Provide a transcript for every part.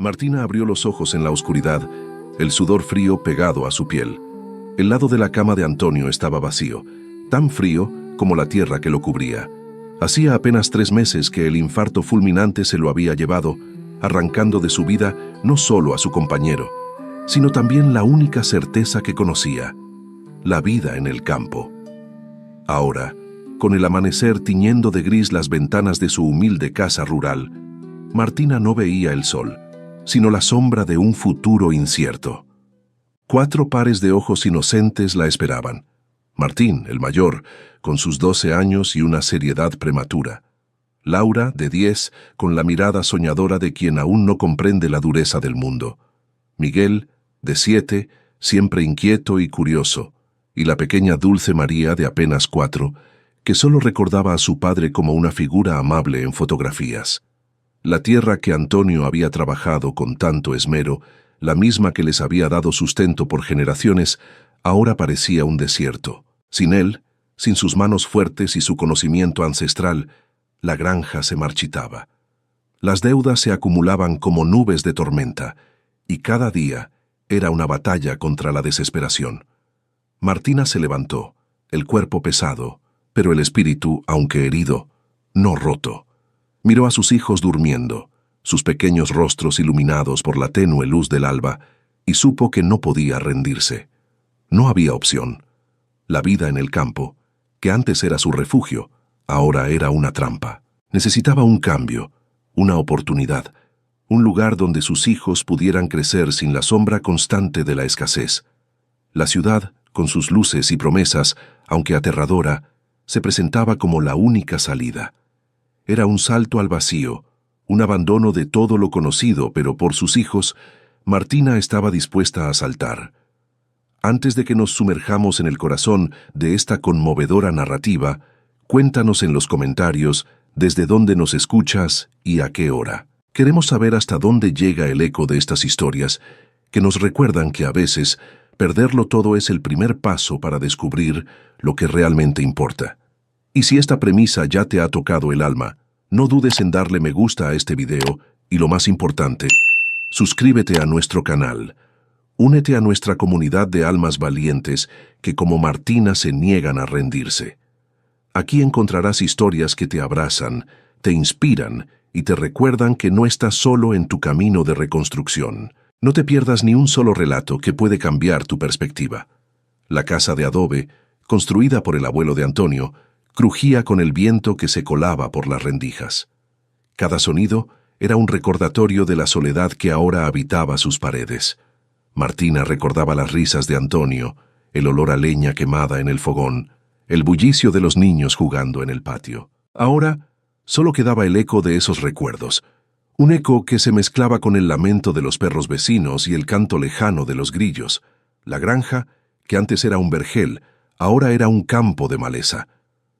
Martina abrió los ojos en la oscuridad, el sudor frío pegado a su piel. El lado de la cama de Antonio estaba vacío, tan frío como la tierra que lo cubría. Hacía apenas 3 meses que el infarto fulminante se lo había llevado, arrancando de su vida no solo a su compañero, sino también la única certeza que conocía: la vida en el campo. Ahora, con el amanecer tiñendo de gris las ventanas de su humilde casa rural, Martina no veía el sol, sino la sombra de un futuro incierto. 4 pares de ojos inocentes la esperaban. Martín, el mayor, con sus 12 años y una seriedad prematura. Laura, de 10, con la mirada soñadora de quien aún no comprende la dureza del mundo. Miguel, de 7, siempre inquieto y curioso. Y la pequeña Dulce María, de apenas 4, que solo recordaba a su padre como una figura amable en fotografías. La tierra que Antonio había trabajado con tanto esmero, la misma que les había dado sustento por generaciones, ahora parecía un desierto. Sin él, sin sus manos fuertes y su conocimiento ancestral, la granja se marchitaba. Las deudas se acumulaban como nubes de tormenta, y cada día era una batalla contra la desesperación. Martina se levantó, el cuerpo pesado, pero el espíritu, aunque herido, no roto. Miró a sus hijos durmiendo, sus pequeños rostros iluminados por la tenue luz del alba, y supo que no podía rendirse. No había opción. La vida en el campo, que antes era su refugio, ahora era una trampa. Necesitaba un cambio, una oportunidad, un lugar donde sus hijos pudieran crecer sin la sombra constante de la escasez. La ciudad, con sus luces y promesas, aunque aterradora, se presentaba como la única salida. Era un salto al vacío, un abandono de todo lo conocido, pero por sus hijos, Martina estaba dispuesta a saltar. Antes de que nos sumerjamos en el corazón de esta conmovedora narrativa, cuéntanos en los comentarios desde dónde nos escuchas y a qué hora. Queremos saber hasta dónde llega el eco de estas historias, que nos recuerdan que a veces perderlo todo es el primer paso para descubrir lo que realmente importa. Y si esta premisa ya te ha tocado el alma, no dudes en darle me gusta a este video y, lo más importante, suscríbete a nuestro canal. Únete a nuestra comunidad de almas valientes que, como Martina, se niegan a rendirse. Aquí encontrarás historias que te abrazan, te inspiran y te recuerdan que no estás solo en tu camino de reconstrucción. No te pierdas ni un solo relato que puede cambiar tu perspectiva. La casa de adobe, construida por el abuelo de Antonio, crujía con el viento que se colaba por las rendijas. Cada sonido era un recordatorio de la soledad que ahora habitaba sus paredes. Martina recordaba las risas de Antonio, el olor a leña quemada en el fogón, el bullicio de los niños jugando en el patio. Ahora solo quedaba el eco de esos recuerdos, un eco que se mezclaba con el lamento de los perros vecinos y el canto lejano de los grillos. La granja, que antes era un vergel, ahora era un campo de maleza.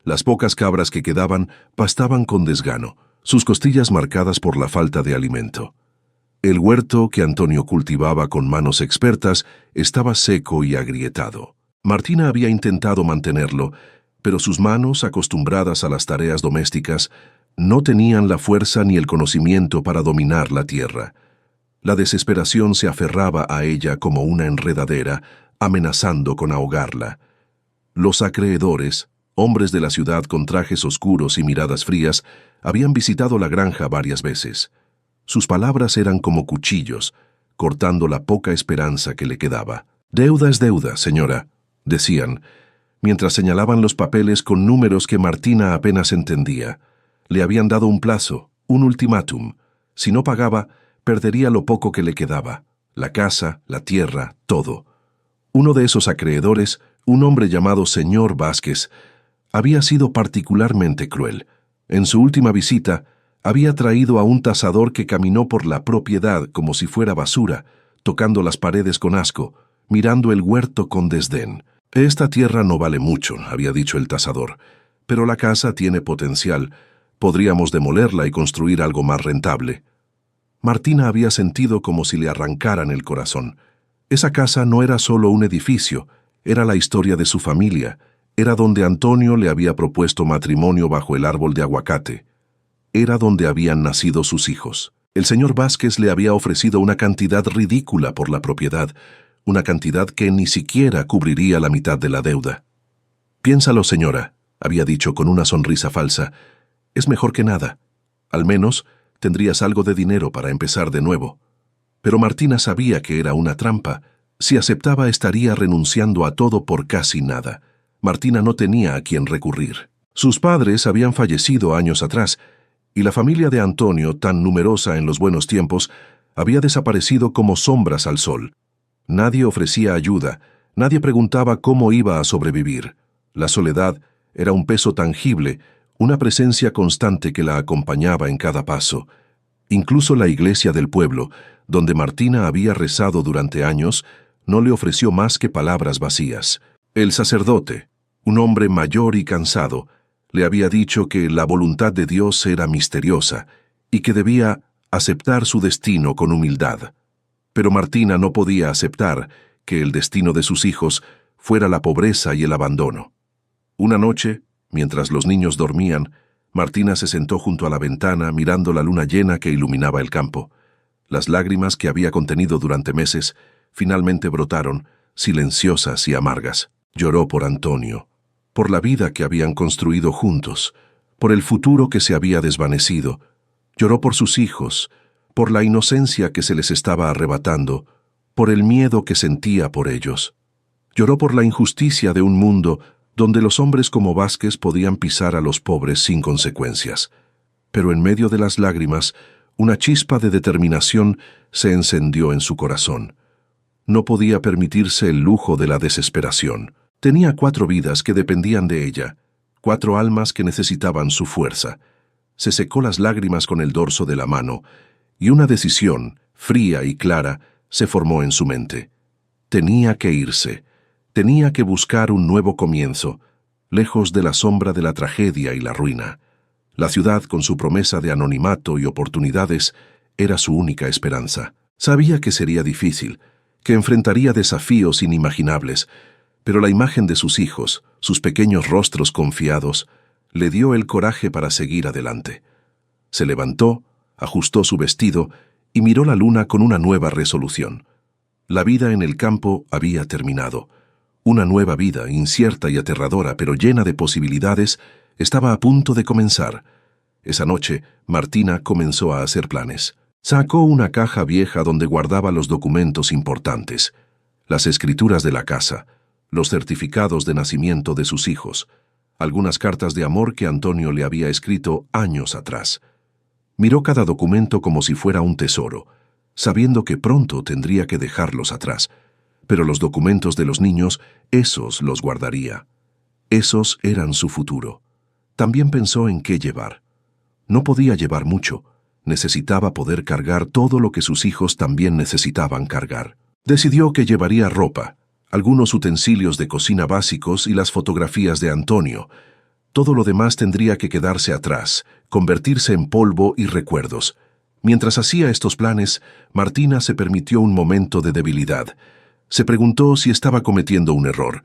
Las pocas cabras que quedaban pastaban con desgano, sus costillas marcadas por la falta de alimento. El huerto que Antonio cultivaba con manos expertas estaba seco y agrietado. Martina había intentado mantenerlo, pero sus manos, acostumbradas a las tareas domésticas, no tenían la fuerza ni el conocimiento para dominar la tierra. La desesperación se aferraba a ella como una enredadera, amenazando con ahogarla. Los acreedores, hombres de la ciudad con trajes oscuros y miradas frías, habían visitado la granja varias veces. Sus palabras eran como cuchillos, cortando la poca esperanza que le quedaba. «Deuda es deuda, señora», decían, mientras señalaban los papeles con números que Martina apenas entendía. Le habían dado un plazo, un ultimátum. Si no pagaba, perdería lo poco que le quedaba: la casa, la tierra, todo. Uno de esos acreedores, un hombre llamado señor Vázquez, había sido particularmente cruel. En su última visita, había traído a un tasador que caminó por la propiedad como si fuera basura, tocando las paredes con asco, mirando el huerto con desdén. «Esta tierra no vale mucho», había dicho el tasador, «pero la casa tiene potencial. Podríamos demolerla y construir algo más rentable». Martina había sentido como si le arrancaran el corazón. Esa casa no era solo un edificio, era la historia de su familia. Era donde Antonio le había propuesto matrimonio bajo el árbol de aguacate. Era donde habían nacido sus hijos. El señor Vázquez le había ofrecido una cantidad ridícula por la propiedad, una cantidad que ni siquiera cubriría la mitad de la deuda. «Piénsalo, señora», había dicho con una sonrisa falsa, «es mejor que nada. Al menos tendrías algo de dinero para empezar de nuevo». Pero Martina sabía que era una trampa. Si aceptaba, estaría renunciando a todo por casi nada. Martina no tenía a quien recurrir. Sus padres habían fallecido años atrás, y la familia de Antonio, tan numerosa en los buenos tiempos, había desaparecido como sombras al sol. Nadie ofrecía ayuda, nadie preguntaba cómo iba a sobrevivir. La soledad era un peso tangible, una presencia constante que la acompañaba en cada paso. Incluso la iglesia del pueblo, donde Martina había rezado durante años, no le ofreció más que palabras vacías. El sacerdote, un hombre mayor y cansado, le había dicho que la voluntad de Dios era misteriosa y que debía aceptar su destino con humildad. Pero Martina no podía aceptar que el destino de sus hijos fuera la pobreza y el abandono. Una noche, mientras los niños dormían, Martina se sentó junto a la ventana mirando la luna llena que iluminaba el campo. Las lágrimas que había contenido durante meses finalmente brotaron, silenciosas y amargas. Lloró por Antonio, por la vida que habían construido juntos, por el futuro que se había desvanecido. Lloró por sus hijos, por la inocencia que se les estaba arrebatando, por el miedo que sentía por ellos. Lloró por la injusticia de un mundo donde los hombres como Vázquez podían pisar a los pobres sin consecuencias. Pero en medio de las lágrimas, una chispa de determinación se encendió en su corazón. No podía permitirse el lujo de la desesperación. Tenía 4 vidas que dependían de ella, 4 almas que necesitaban su fuerza. Se secó las lágrimas con el dorso de la mano, y una decisión, fría y clara, se formó en su mente. Tenía que irse. Tenía que buscar un nuevo comienzo, lejos de la sombra de la tragedia y la ruina. La ciudad, con su promesa de anonimato y oportunidades, era su única esperanza. Sabía que sería difícil, que enfrentaría desafíos inimaginables, pero la imagen de sus hijos, sus pequeños rostros confiados, le dio el coraje para seguir adelante. Se levantó, ajustó su vestido y miró la luna con una nueva resolución. La vida en el campo había terminado. Una nueva vida, incierta y aterradora, pero llena de posibilidades, estaba a punto de comenzar. Esa noche, Martina comenzó a hacer planes. Sacó una caja vieja donde guardaba los documentos importantes, las escrituras de la casa, los certificados de nacimiento de sus hijos, algunas cartas de amor que Antonio le había escrito años atrás. Miró cada documento como si fuera un tesoro, sabiendo que pronto tendría que dejarlos atrás. Pero los documentos de los niños, esos los guardaría. Esos eran su futuro. También pensó en qué llevar. No podía llevar mucho. Necesitaba poder cargar todo lo que sus hijos también necesitaban cargar. Decidió que llevaría ropa, algunos utensilios de cocina básicos y las fotografías de Antonio. Todo lo demás tendría que quedarse atrás, convertirse en polvo y recuerdos. Mientras hacía estos planes, Martina se permitió un momento de debilidad. Se preguntó si estaba cometiendo un error.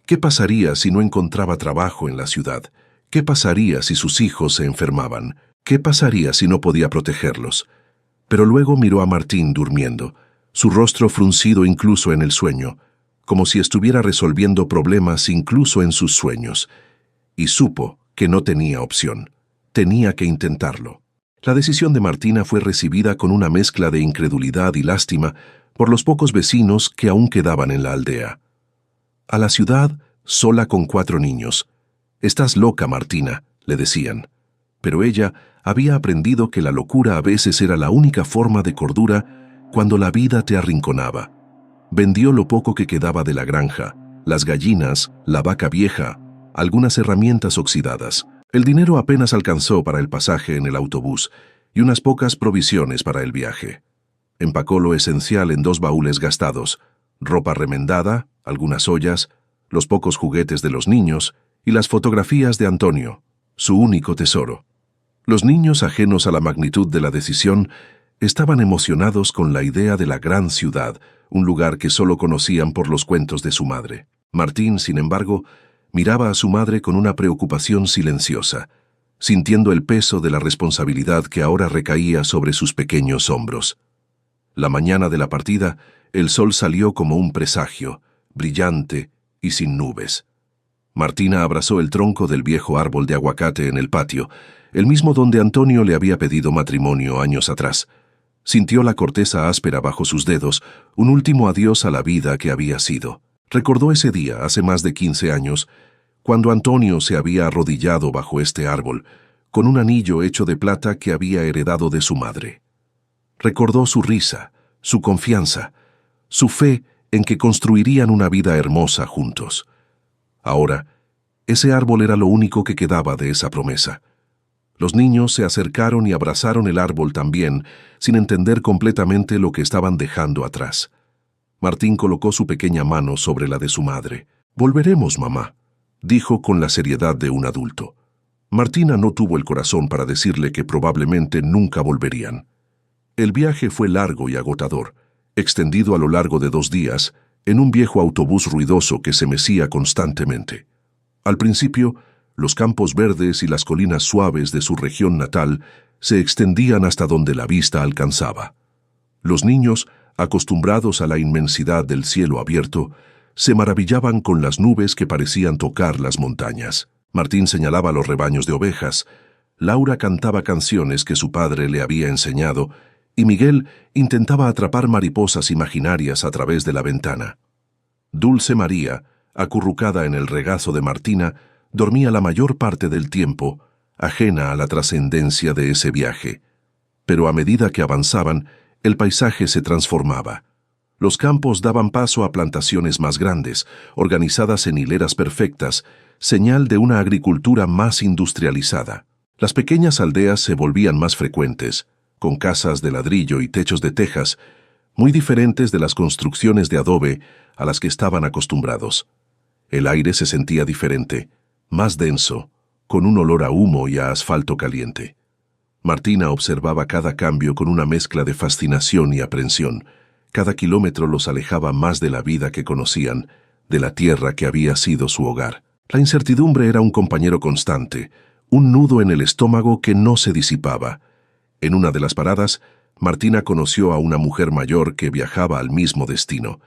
¿Qué pasaría si no encontraba trabajo en la ciudad? ¿Qué pasaría si sus hijos se enfermaban? ¿Qué pasaría si no podía protegerlos? Pero luego miró a Martín durmiendo, su rostro fruncido incluso en el sueño, como si estuviera resolviendo problemas incluso en sus sueños, y supo que no tenía opción. Tenía que intentarlo. La decisión de Martina fue recibida con una mezcla de incredulidad y lástima por los pocos vecinos que aún quedaban en la aldea. A la ciudad, sola con 4 niños. «Estás loca, Martina», le decían. Pero ella había aprendido que la locura a veces era la única forma de cordura cuando la vida te arrinconaba. Vendió lo poco que quedaba de la granja, las gallinas, la vaca vieja, algunas herramientas oxidadas. El dinero apenas alcanzó para el pasaje en el autobús y unas pocas provisiones para el viaje. Empacó lo esencial en 2 baúles gastados, ropa remendada, algunas ollas, los pocos juguetes de los niños y las fotografías de Antonio, su único tesoro. Los niños, ajenos a la magnitud de la decisión, estaban emocionados con la idea de la gran ciudad, un lugar que solo conocían por los cuentos de su madre. Martín, sin embargo, miraba a su madre con una preocupación silenciosa. sintiendo el peso de la responsabilidad que ahora recaía sobre sus pequeños hombros. La mañana de la partida, el sol salió como un presagio, brillante y sin nubes. Martina abrazó el tronco del viejo árbol de aguacate en el patio, el mismo donde Antonio le había pedido matrimonio años atrás. Sintió la corteza áspera bajo sus dedos, un último adiós a la vida que había sido. Recordó ese día, hace más de 15 años, cuando Antonio se había arrodillado bajo este árbol, con un anillo hecho de plata que había heredado de su madre. Recordó su risa, su confianza, su fe en que construirían una vida hermosa juntos. Ahora, ese árbol era lo único que quedaba de esa promesa. Los niños se acercaron y abrazaron el árbol también, sin entender completamente lo que estaban dejando atrás. Martín colocó su pequeña mano sobre la de su madre. «Volveremos, mamá», dijo con la seriedad de un adulto. Martina no tuvo el corazón para decirle que probablemente nunca volverían. El viaje fue largo y agotador, extendido a lo largo de 2 días, en un viejo autobús ruidoso que se mecía constantemente. Al principio, los campos verdes y las colinas suaves de su región natal se extendían hasta donde la vista alcanzaba. Los niños, acostumbrados a la inmensidad del cielo abierto, se maravillaban con las nubes que parecían tocar las montañas. Martín señalaba los rebaños de ovejas, Laura cantaba canciones que su padre le había enseñado, y Miguel intentaba atrapar mariposas imaginarias a través de la ventana. Dulce María, acurrucada en el regazo de Martina, dormía la mayor parte del tiempo, ajena a la trascendencia de ese viaje. Pero a medida que avanzaban, el paisaje se transformaba. Los campos daban paso a plantaciones más grandes, organizadas en hileras perfectas, señal de una agricultura más industrializada. Las pequeñas aldeas se volvían más frecuentes, con casas de ladrillo y techos de tejas, muy diferentes de las construcciones de adobe a las que estaban acostumbrados. El aire se sentía diferente, más denso, con un olor a humo y a asfalto caliente. Martina observaba cada cambio con una mezcla de fascinación y aprensión. Cada kilómetro los alejaba más de la vida que conocían, de la tierra que había sido su hogar. La incertidumbre era un compañero constante, un nudo en el estómago que no se disipaba. En una de las paradas, Martina conoció a una mujer mayor que viajaba al mismo destino.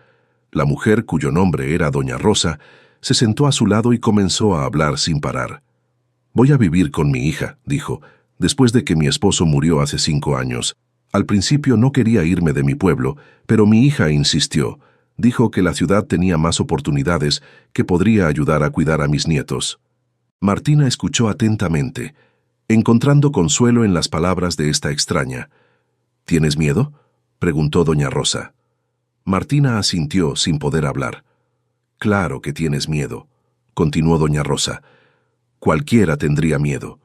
La mujer, cuyo nombre era Doña Rosa, se sentó a su lado y comenzó a hablar sin parar. «Voy a vivir con mi hija», dijo, «después de que mi esposo murió hace 5 años. Al principio no quería irme de mi pueblo, pero mi hija insistió. Dijo que la ciudad tenía más oportunidades, que podría ayudar a cuidar a mis nietos». Martina escuchó atentamente, encontrando consuelo en las palabras de esta extraña. «¿Tienes miedo?», preguntó Doña Rosa. Martina asintió sin poder hablar. «Claro que tienes miedo», continuó Doña Rosa. «Cualquiera tendría miedo.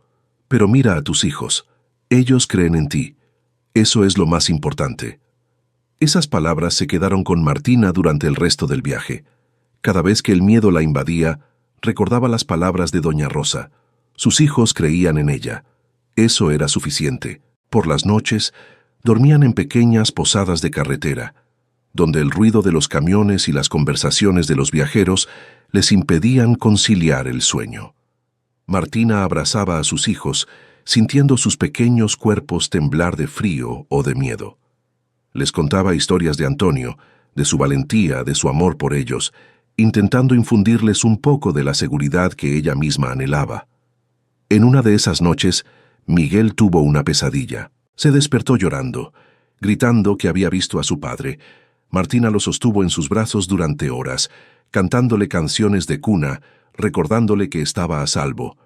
Pero mira a tus hijos. Ellos creen en ti. Eso es lo más importante». Esas palabras se quedaron con Martina durante el resto del viaje. Cada vez que el miedo la invadía, recordaba las palabras de Doña Rosa. Sus hijos creían en ella. Eso era suficiente. Por las noches, dormían en pequeñas posadas de carretera, donde el ruido de los camiones y las conversaciones de los viajeros les impedían conciliar el sueño. Martina abrazaba a sus hijos, sintiendo sus pequeños cuerpos temblar de frío o de miedo. Les contaba historias de Antonio, de su valentía, de su amor por ellos, intentando infundirles un poco de la seguridad que ella misma anhelaba. En una de esas noches, Miguel tuvo una pesadilla. Se despertó llorando, gritando que había visto a su padre. Martina lo sostuvo en sus brazos durante horas, cantándole canciones de cuna, recordándole que estaba a salvo.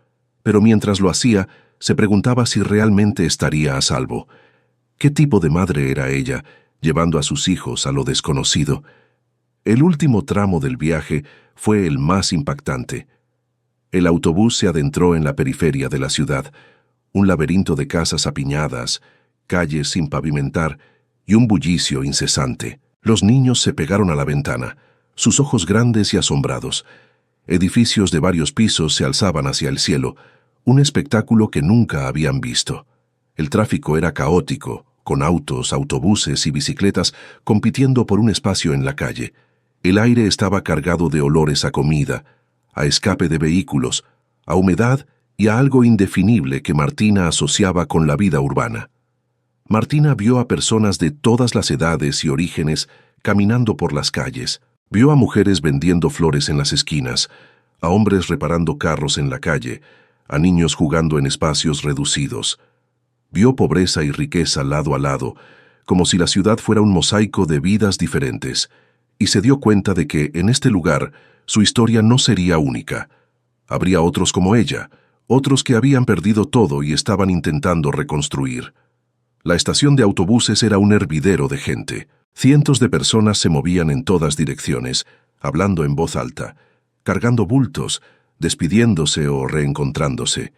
Pero mientras lo hacía, se preguntaba si realmente estaría a salvo. ¿Qué tipo de madre era ella, llevando a sus hijos a lo desconocido? El último tramo del viaje fue el más impactante. El autobús se adentró en la periferia de la ciudad, un laberinto de casas apiñadas, calles sin pavimentar y un bullicio incesante. Los niños se pegaron a la ventana, sus ojos grandes y asombrados. Edificios de varios pisos se alzaban hacia el cielo, un espectáculo que nunca habían visto. El tráfico era caótico, con autos, autobuses y bicicletas compitiendo por un espacio en la calle. El aire estaba cargado de olores a comida, a escape de vehículos, a humedad y a algo indefinible que Martina asociaba con la vida urbana. Martina vio a personas de todas las edades y orígenes caminando por las calles. Vio a mujeres vendiendo flores en las esquinas, a hombres reparando carros en la calle, a niños jugando en espacios reducidos. Vio pobreza y riqueza lado a lado, como si la ciudad fuera un mosaico de vidas diferentes, y se dio cuenta de que, en este lugar, su historia no sería única. Habría otros como ella, otros que habían perdido todo y estaban intentando reconstruir. La estación de autobuses era un hervidero de gente. Cientos de personas se movían en todas direcciones, hablando en voz alta, cargando bultos, despidiéndose o reencontrándose.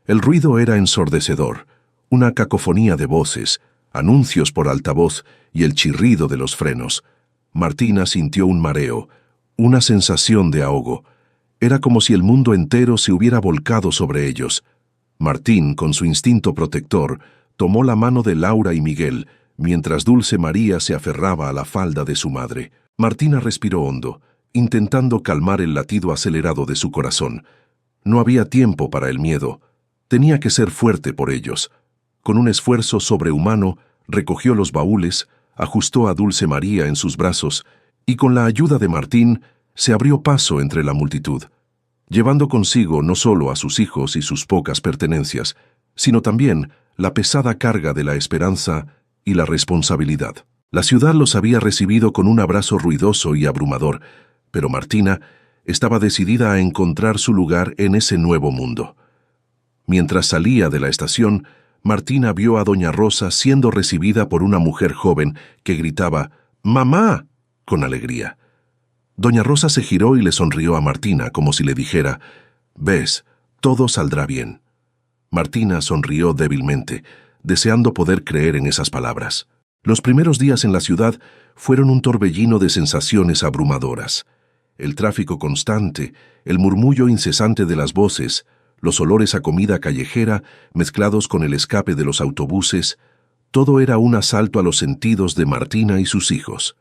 El ruido era ensordecedor, una cacofonía de voces, anuncios por altavoz y el chirrido de los frenos. Martina sintió un mareo, una sensación de ahogo. Era como si el mundo entero se hubiera volcado sobre ellos. Martín, con su instinto protector, tomó la mano de Laura y Miguel, mientras Dulce María se aferraba a la falda de su madre. Martina respiró hondo, intentando calmar el latido acelerado de su corazón. No había tiempo para el miedo. Tenía que ser fuerte por ellos. Con un esfuerzo sobrehumano, recogió los baúles, ajustó a Dulce María en sus brazos y, con la ayuda de Martín, se abrió paso entre la multitud, llevando consigo no solo a sus hijos y sus pocas pertenencias, sino también la pesada carga de la esperanza y la responsabilidad. La ciudad los había recibido con un abrazo ruidoso y abrumador, pero Martina estaba decidida a encontrar su lugar en ese nuevo mundo. Mientras salía de la estación, Martina vio a doña Rosa siendo recibida por una mujer joven que gritaba «¡Mamá!» con alegría. Doña Rosa se giró y le sonrió a Martina como si le dijera «Ves, todo saldrá bien». Martina sonrió débilmente, deseando poder creer en esas palabras. Los primeros días en la ciudad fueron un torbellino de sensaciones abrumadoras. El tráfico constante, el murmullo incesante de las voces, los olores a comida callejera mezclados con el escape de los autobuses, todo era un asalto a los sentidos de Martina y sus hijos.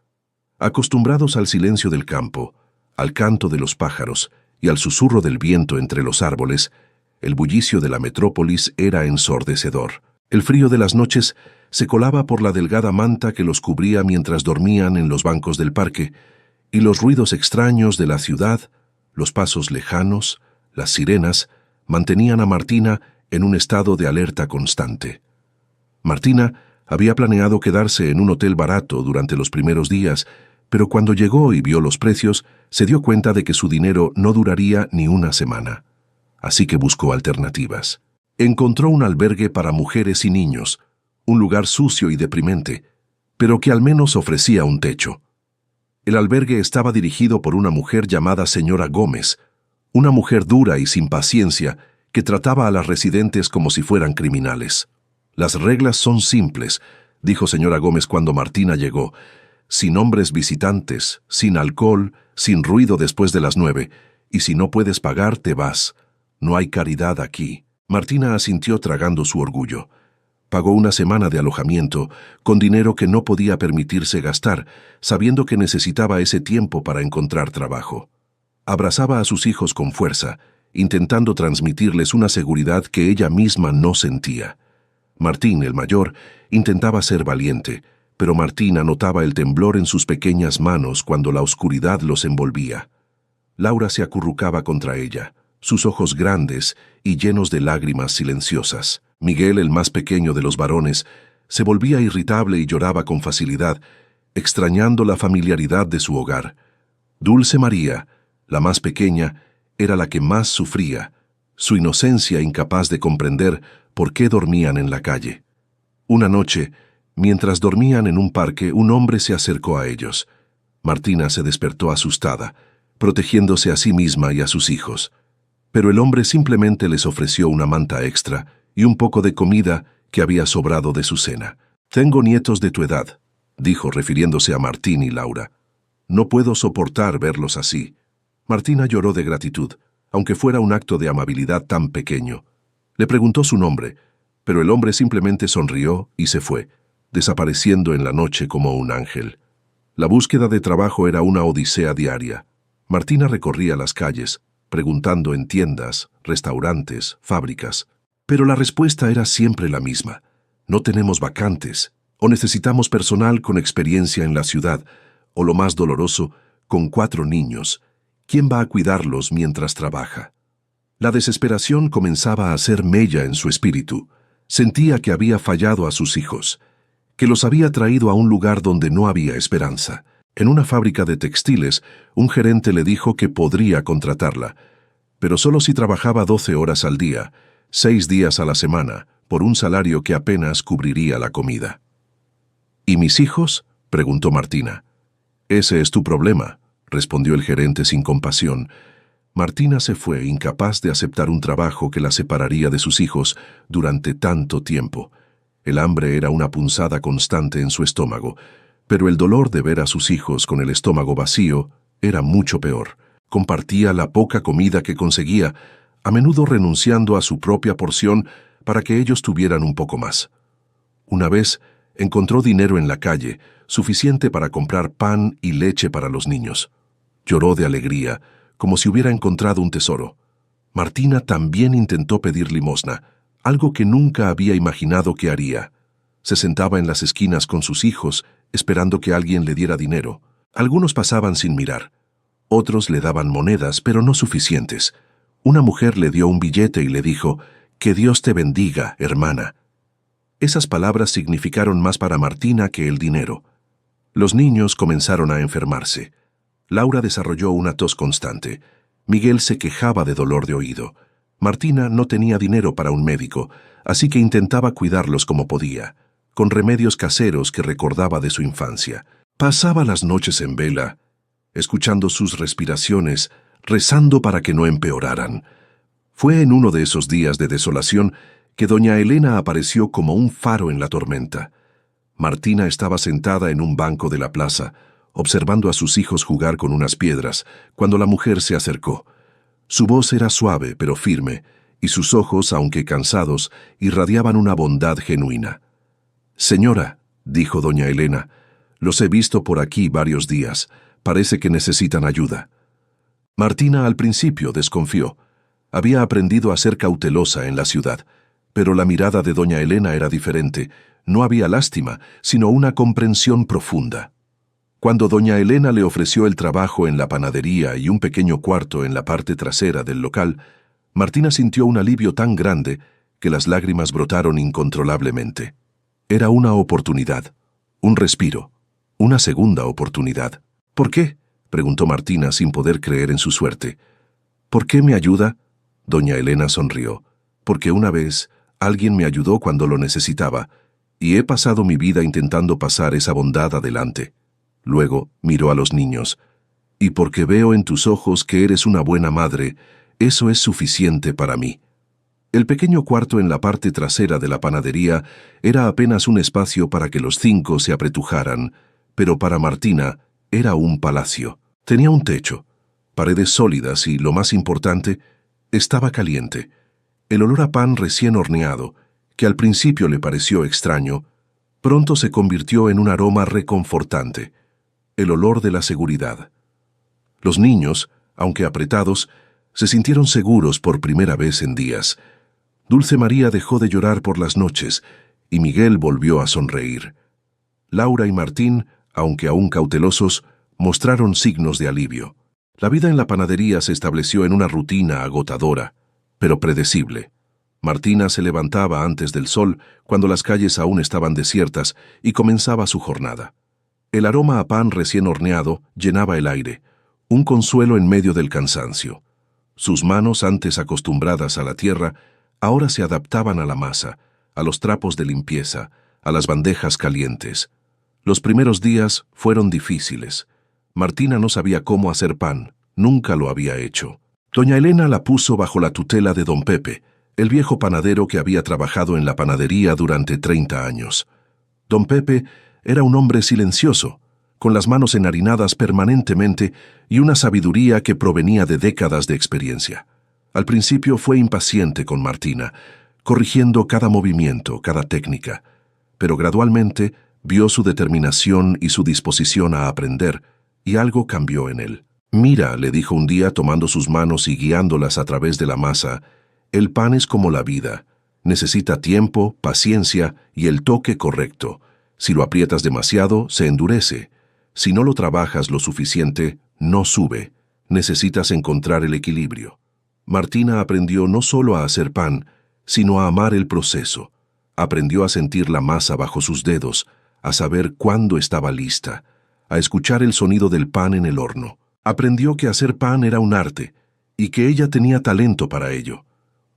Acostumbrados al silencio del campo, al canto de los pájaros y al susurro del viento entre los árboles, el bullicio de la metrópolis era ensordecedor. El frío de las noches se colaba por la delgada manta que los cubría mientras dormían en los bancos del parque, y los ruidos extraños de la ciudad, los pasos lejanos, las sirenas, mantenían a Martina en un estado de alerta constante. Martina había planeado quedarse en un hotel barato durante los primeros días, pero cuando llegó y vio los precios, se dio cuenta de que su dinero no duraría ni una semana. Así que buscó alternativas. Encontró un albergue para mujeres y niños, un lugar sucio y deprimente, pero que al menos ofrecía un techo. El albergue estaba dirigido por una mujer llamada señora Gómez, una mujer dura y sin paciencia que trataba a las residentes como si fueran criminales. «Las reglas son simples», dijo señora Gómez cuando Martina llegó. «Sin hombres visitantes, sin alcohol, sin ruido después de las 9, y si no puedes pagar, te vas. No hay caridad aquí». Martina asintió tragando su orgullo. Pagó una semana de alojamiento, con dinero que no podía permitirse gastar, sabiendo que necesitaba ese tiempo para encontrar trabajo. Abrazaba a sus hijos con fuerza, intentando transmitirles una seguridad que ella misma no sentía. Martín, el mayor, intentaba ser valiente, pero Martina notaba el temblor en sus pequeñas manos cuando la oscuridad los envolvía. Laura se acurrucaba contra ella, sus ojos grandes y llenos de lágrimas silenciosas. Miguel, el más pequeño de los varones, se volvía irritable y lloraba con facilidad, extrañando la familiaridad de su hogar. Dulce María, la más pequeña, era la que más sufría, su inocencia incapaz de comprender por qué dormían en la calle. Una noche, mientras dormían en un parque, un hombre se acercó a ellos. Martina se despertó asustada, protegiéndose a sí misma y a sus hijos. Pero el hombre simplemente les ofreció una manta extra y un poco de comida que había sobrado de su cena. «Tengo nietos de tu edad», dijo refiriéndose a Martín y Laura. «No puedo soportar verlos así». Martina lloró de gratitud, aunque fuera un acto de amabilidad tan pequeño. Le preguntó su nombre, pero el hombre simplemente sonrió y se fue, desapareciendo en la noche como un ángel. La búsqueda de trabajo era una odisea diaria. Martina recorría las calles, preguntando en tiendas, restaurantes, fábricas. Pero la respuesta era siempre la misma. No tenemos vacantes, o necesitamos personal con experiencia en la ciudad, o lo más doloroso, con 4 niños. ¿Quién va a cuidarlos mientras trabaja? La desesperación comenzaba a hacer mella en su espíritu. Sentía que había fallado a sus hijos, que los había traído a un lugar donde no había esperanza. En una fábrica de textiles, un gerente le dijo que podría contratarla, pero solo si trabajaba 12 horas al día, 6 días a la semana, por un salario que apenas cubriría la comida. ¿Y mis hijos?, preguntó Martina. Ese es tu problema, respondió el gerente sin compasión. Martina se fue, incapaz de aceptar un trabajo que la separaría de sus hijos durante tanto tiempo. El hambre era una punzada constante en su estómago, pero el dolor de ver a sus hijos con el estómago vacío era mucho peor. Compartía la poca comida que conseguía, a menudo renunciando a su propia porción para que ellos tuvieran un poco más. Una vez encontró dinero en la calle, suficiente para comprar pan y leche para los niños. Lloró de alegría, como si hubiera encontrado un tesoro. Martina también intentó pedir limosna, algo que nunca había imaginado que haría. Se sentaba en las esquinas con sus hijos, esperando que alguien le diera dinero. Algunos pasaban sin mirar. Otros le daban monedas, pero no suficientes. Una mujer le dio un billete y le dijo: «Que Dios te bendiga, hermana». Esas palabras significaron más para Martina que el dinero. Los niños comenzaron a enfermarse. Laura desarrolló una tos constante. Miguel se quejaba de dolor de oído. Martina no tenía dinero para un médico, así que intentaba cuidarlos como podía, con remedios caseros que recordaba de su infancia. Pasaba las noches en vela, escuchando sus respiraciones, rezando para que no empeoraran. Fue en uno de esos días de desolación que doña Elena apareció como un faro en la tormenta. Martina estaba sentada en un banco de la plaza, observando a sus hijos jugar con unas piedras, cuando la mujer se acercó. Su voz era suave pero firme, y sus ojos, aunque cansados, irradiaban una bondad genuina. «Señora», dijo doña Elena, «los he visto por aquí varios días. Parece que necesitan ayuda». Martina al principio desconfió. Había aprendido a ser cautelosa en la ciudad, pero la mirada de doña Elena era diferente. No había lástima, sino una comprensión profunda. Cuando doña Elena le ofreció el trabajo en la panadería y un pequeño cuarto en la parte trasera del local, Martina sintió un alivio tan grande que las lágrimas brotaron incontrolablemente. Era una oportunidad, un respiro, una segunda oportunidad. «¿Por qué?», preguntó Martina sin poder creer en su suerte. «¿Por qué me ayuda?». Doña Elena sonrió. «Porque una vez alguien me ayudó cuando lo necesitaba, y he pasado mi vida intentando pasar esa bondad adelante». Luego miró a los niños. «Y porque veo en tus ojos que eres una buena madre, eso es suficiente para mí». El pequeño cuarto en la parte trasera de la panadería era apenas un espacio para que los 5 se apretujaran, pero para Martina era un palacio. Tenía un techo, paredes sólidas y, lo más importante, estaba caliente. El olor a pan recién horneado, que al principio le pareció extraño, pronto se convirtió en un aroma reconfortante. El olor de la seguridad. Los niños, aunque apretados, se sintieron seguros por primera vez en días. Dulce María dejó de llorar por las noches y Miguel volvió a sonreír. Laura y Martín, aunque aún cautelosos, mostraron signos de alivio. La vida en la panadería se estableció en una rutina agotadora, pero predecible. Martina se levantaba antes del sol, cuando las calles aún estaban desiertas, y comenzaba su jornada. El aroma a pan recién horneado llenaba el aire, un consuelo en medio del cansancio. Sus manos, antes acostumbradas a la tierra, ahora se adaptaban a la masa, a los trapos de limpieza, a las bandejas calientes. Los primeros días fueron difíciles. Martina no sabía cómo hacer pan, nunca lo había hecho. Doña Elena la puso bajo la tutela de don Pepe, el viejo panadero que había trabajado en la panadería durante 30 años. Don Pepe era un hombre silencioso, con las manos enharinadas permanentemente y una sabiduría que provenía de décadas de experiencia. Al principio fue impaciente con Martina, corrigiendo cada movimiento, cada técnica, pero gradualmente vio su determinación y su disposición a aprender, y algo cambió en él. «Mira», le dijo un día tomando sus manos y guiándolas a través de la masa, El pan es como la vida. Necesita tiempo, paciencia y el toque correcto. Si lo aprietas demasiado, se endurece. Si no lo trabajas lo suficiente, no sube. Necesitas encontrar el equilibrio. Martina aprendió no solo a hacer pan, sino a amar el proceso. Aprendió a sentir la masa bajo sus dedos, a saber cuándo estaba lista, a escuchar el sonido del pan en el horno. Aprendió que hacer pan era un arte y que ella tenía talento para ello.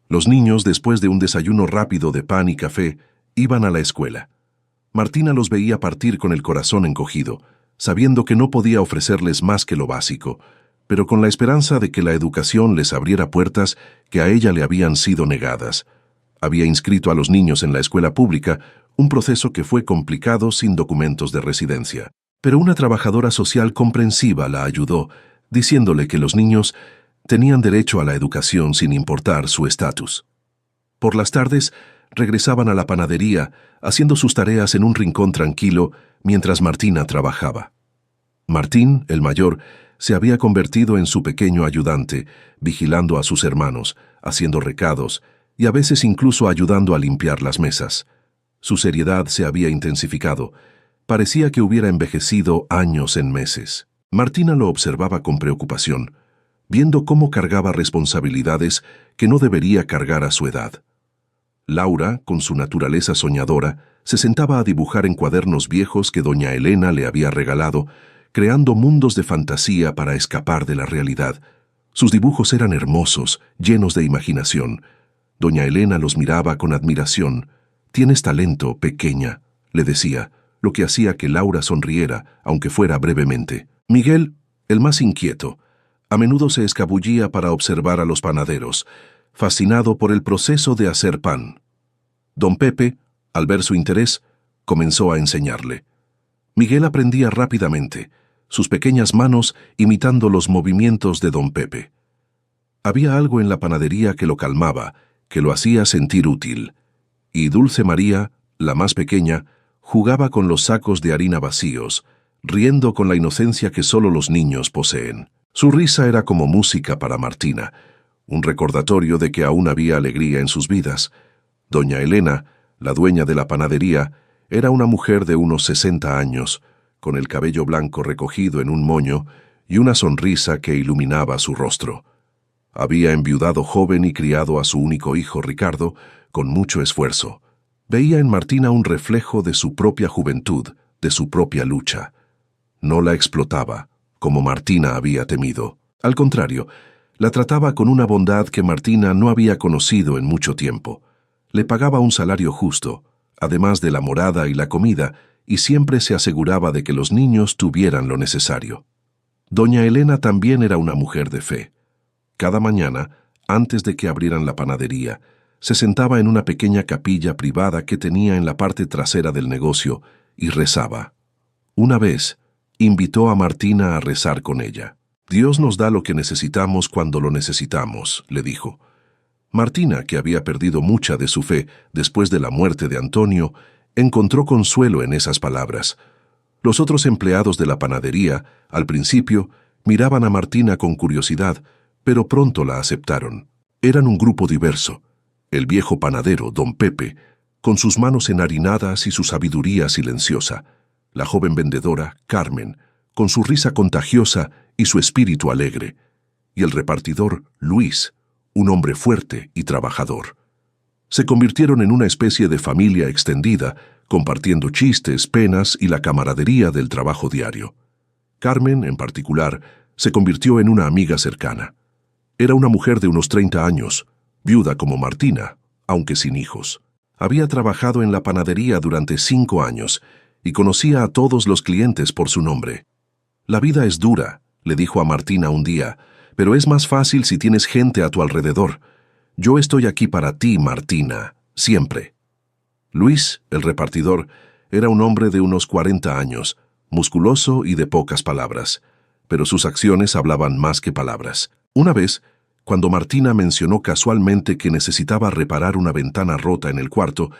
Los niños, después de un desayuno rápido de pan y café, iban a la escuela. Martina los veía partir con el corazón encogido, sabiendo que no podía ofrecerles más que lo básico, pero con la esperanza de que la educación les abriera puertas que a ella le habían sido negadas. Había inscrito a los niños en la escuela pública, un proceso que fue complicado sin documentos de residencia. Pero una trabajadora social comprensiva la ayudó, diciéndole que los niños tenían derecho a la educación sin importar su estatus. Por las tardes, regresaban a la panadería, haciendo sus tareas en un rincón tranquilo mientras Martina trabajaba. Martín, el mayor, se había convertido en su pequeño ayudante, vigilando a sus hermanos, haciendo recados y a veces incluso ayudando a limpiar las mesas. Su seriedad se había intensificado. Parecía que hubiera envejecido años en meses. Martina lo observaba con preocupación, viendo cómo cargaba responsabilidades que no debería cargar a su edad. Laura, con su naturaleza soñadora, se sentaba a dibujar en cuadernos viejos que doña Elena le había regalado, creando mundos de fantasía para escapar de la realidad. Sus dibujos eran hermosos, llenos de imaginación. Doña Elena los miraba con admiración. «Tienes talento, pequeña», le decía, lo que hacía que Laura sonriera, aunque fuera brevemente. Miguel, el más inquieto, a menudo se escabullía para observar a los panaderos, fascinado por el proceso de hacer pan. Don Pepe, al ver su interés, comenzó a enseñarle. Miguel aprendía rápidamente, sus pequeñas manos imitando los movimientos de don Pepe. Había algo en la panadería que lo calmaba, que lo hacía sentir útil. Y Dulce María, la más pequeña, jugaba con los sacos de harina vacíos, riendo con la inocencia que solo los niños poseen. Su risa era como música para Martina, un recordatorio de que aún había alegría en sus vidas. Doña Elena, la dueña de la panadería, era una mujer de unos 60 años, con el cabello blanco recogido en un moño y una sonrisa que iluminaba su rostro. Había enviudado joven y criado a su único hijo, Ricardo, con mucho esfuerzo. Veía en Martina un reflejo de su propia juventud, de su propia lucha. No la explotaba, como Martina había temido. Al contrario, la trataba con una bondad que Martina no había conocido en mucho tiempo. Le pagaba un salario justo, además de la morada y la comida, y siempre se aseguraba de que los niños tuvieran lo necesario. Doña Elena también era una mujer de fe. Cada mañana, antes de que abrieran la panadería, se sentaba en una pequeña capilla privada que tenía en la parte trasera del negocio y rezaba. Una vez, invitó a Martina a rezar con ella. «Dios nos da lo que necesitamos cuando lo necesitamos», le dijo. Martina, que había perdido mucha de su fe después de la muerte de Antonio, encontró consuelo en esas palabras. Los otros empleados de la panadería, al principio, miraban a Martina con curiosidad, pero pronto la aceptaron. Eran un grupo diverso. El viejo panadero, don Pepe, con sus manos enharinadas y su sabiduría silenciosa. La joven vendedora, Carmen, con su risa contagiosa y su espíritu alegre. Y el repartidor, Luis, un hombre fuerte y trabajador. Se convirtieron en una especie de familia extendida, compartiendo chistes, penas y la camaradería del trabajo diario. Carmen, en particular, se convirtió en una amiga cercana. Era una mujer de unos 30 años, viuda como Martina, aunque sin hijos. Había trabajado en la panadería durante 5 años y conocía a todos los clientes por su nombre. «La vida es dura», le dijo a Martina un día, «pero es más fácil si tienes gente a tu alrededor. Yo estoy aquí para ti, Martina, siempre». Luis, el repartidor, era un hombre de unos 40 años, musculoso y de pocas palabras, pero sus acciones hablaban más que palabras. Una vez, cuando Martina mencionó casualmente que necesitaba reparar una ventana rota en el cuarto,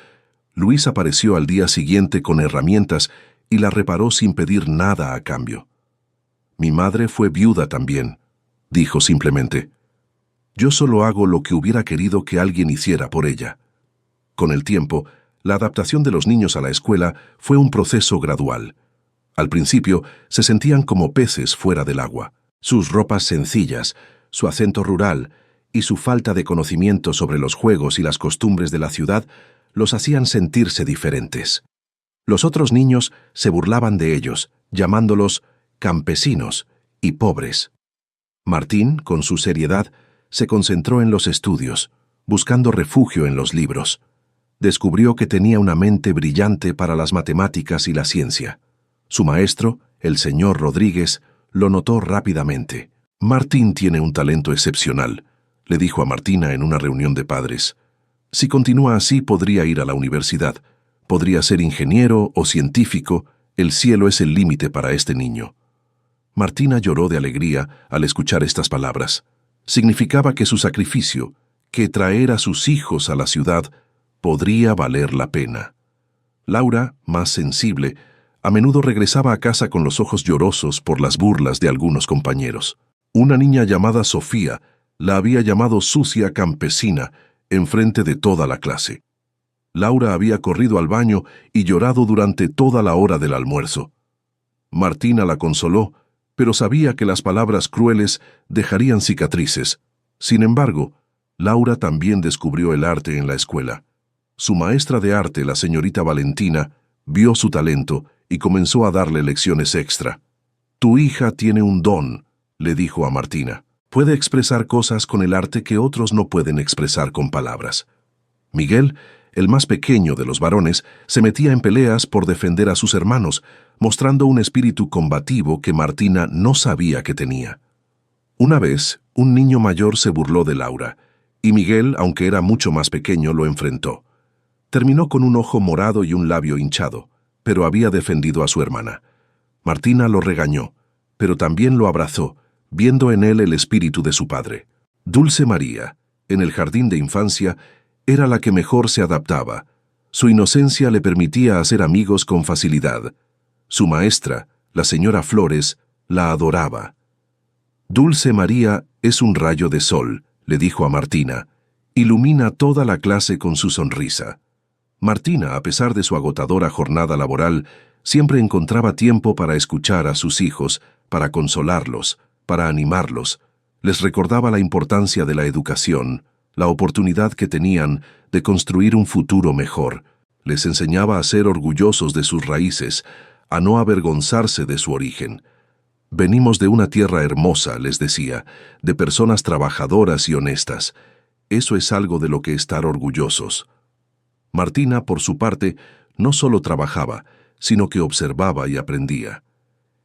Luis apareció al día siguiente con herramientas y la reparó sin pedir nada a cambio. «Mi madre fue viuda también», dijo simplemente. Yo solo hago lo que hubiera querido que alguien hiciera por ella. Con el tiempo, la adaptación de los niños a la escuela fue un proceso gradual. Al principio, se sentían como peces fuera del agua. Sus ropas sencillas, su acento rural y su falta de conocimiento sobre los juegos y las costumbres de la ciudad los hacían sentirse diferentes. Los otros niños se burlaban de ellos, llamándolos campesinos y pobres. Martín, con su seriedad, se concentró en los estudios, buscando refugio en los libros. Descubrió que tenía una mente brillante para las matemáticas y la ciencia. Su maestro, el señor Rodríguez, lo notó rápidamente. «Martín tiene un talento excepcional», le dijo a Martina en una reunión de padres. «Si continúa así, podría ir a la universidad. Podría ser ingeniero o científico. El cielo es el límite para este niño». Martina lloró de alegría al escuchar estas palabras. Significaba que su sacrificio, que traer a sus hijos a la ciudad, podría valer la pena. Laura, más sensible, a menudo regresaba a casa con los ojos llorosos por las burlas de algunos compañeros. Una niña llamada Sofía la había llamado sucia campesina enfrente de toda la clase. Laura había corrido al baño y llorado durante toda la hora del almuerzo. Martina la consoló, pero sabía que las palabras crueles dejarían cicatrices. Sin embargo, Laura también descubrió el arte en la escuela. Su maestra de arte, la señorita Valentina, vio su talento y comenzó a darle lecciones extra. «Tu hija tiene un don», le dijo a Martina. «Puede expresar cosas con el arte que otros no pueden expresar con palabras». Miguel, el más pequeño de los varones, se metía en peleas por defender a sus hermanos, mostrando un espíritu combativo que Martina no sabía que tenía. Una vez, un niño mayor se burló de Laura, y Miguel, aunque era mucho más pequeño, lo enfrentó. Terminó con un ojo morado y un labio hinchado, pero había defendido a su hermana. Martina lo regañó, pero también lo abrazó, viendo en él el espíritu de su padre. Dulce María, en el jardín de infancia, era la que mejor se adaptaba. Su inocencia le permitía hacer amigos con facilidad. Su maestra, la señora Flores, la adoraba. «Dulce María es un rayo de sol», le dijo a Martina. «Ilumina toda la clase con su sonrisa». Martina, a pesar de su agotadora jornada laboral, siempre encontraba tiempo para escuchar a sus hijos, para consolarlos, para animarlos. Les recordaba la importancia de la educación, la oportunidad que tenían de construir un futuro mejor. Les enseñaba a ser orgullosos de sus raíces, a no avergonzarse de su origen. «Venimos de una tierra hermosa», les decía, «de personas trabajadoras y honestas. Eso es algo de lo que estar orgullosos». Martina, por su parte, no solo trabajaba, sino que observaba y aprendía.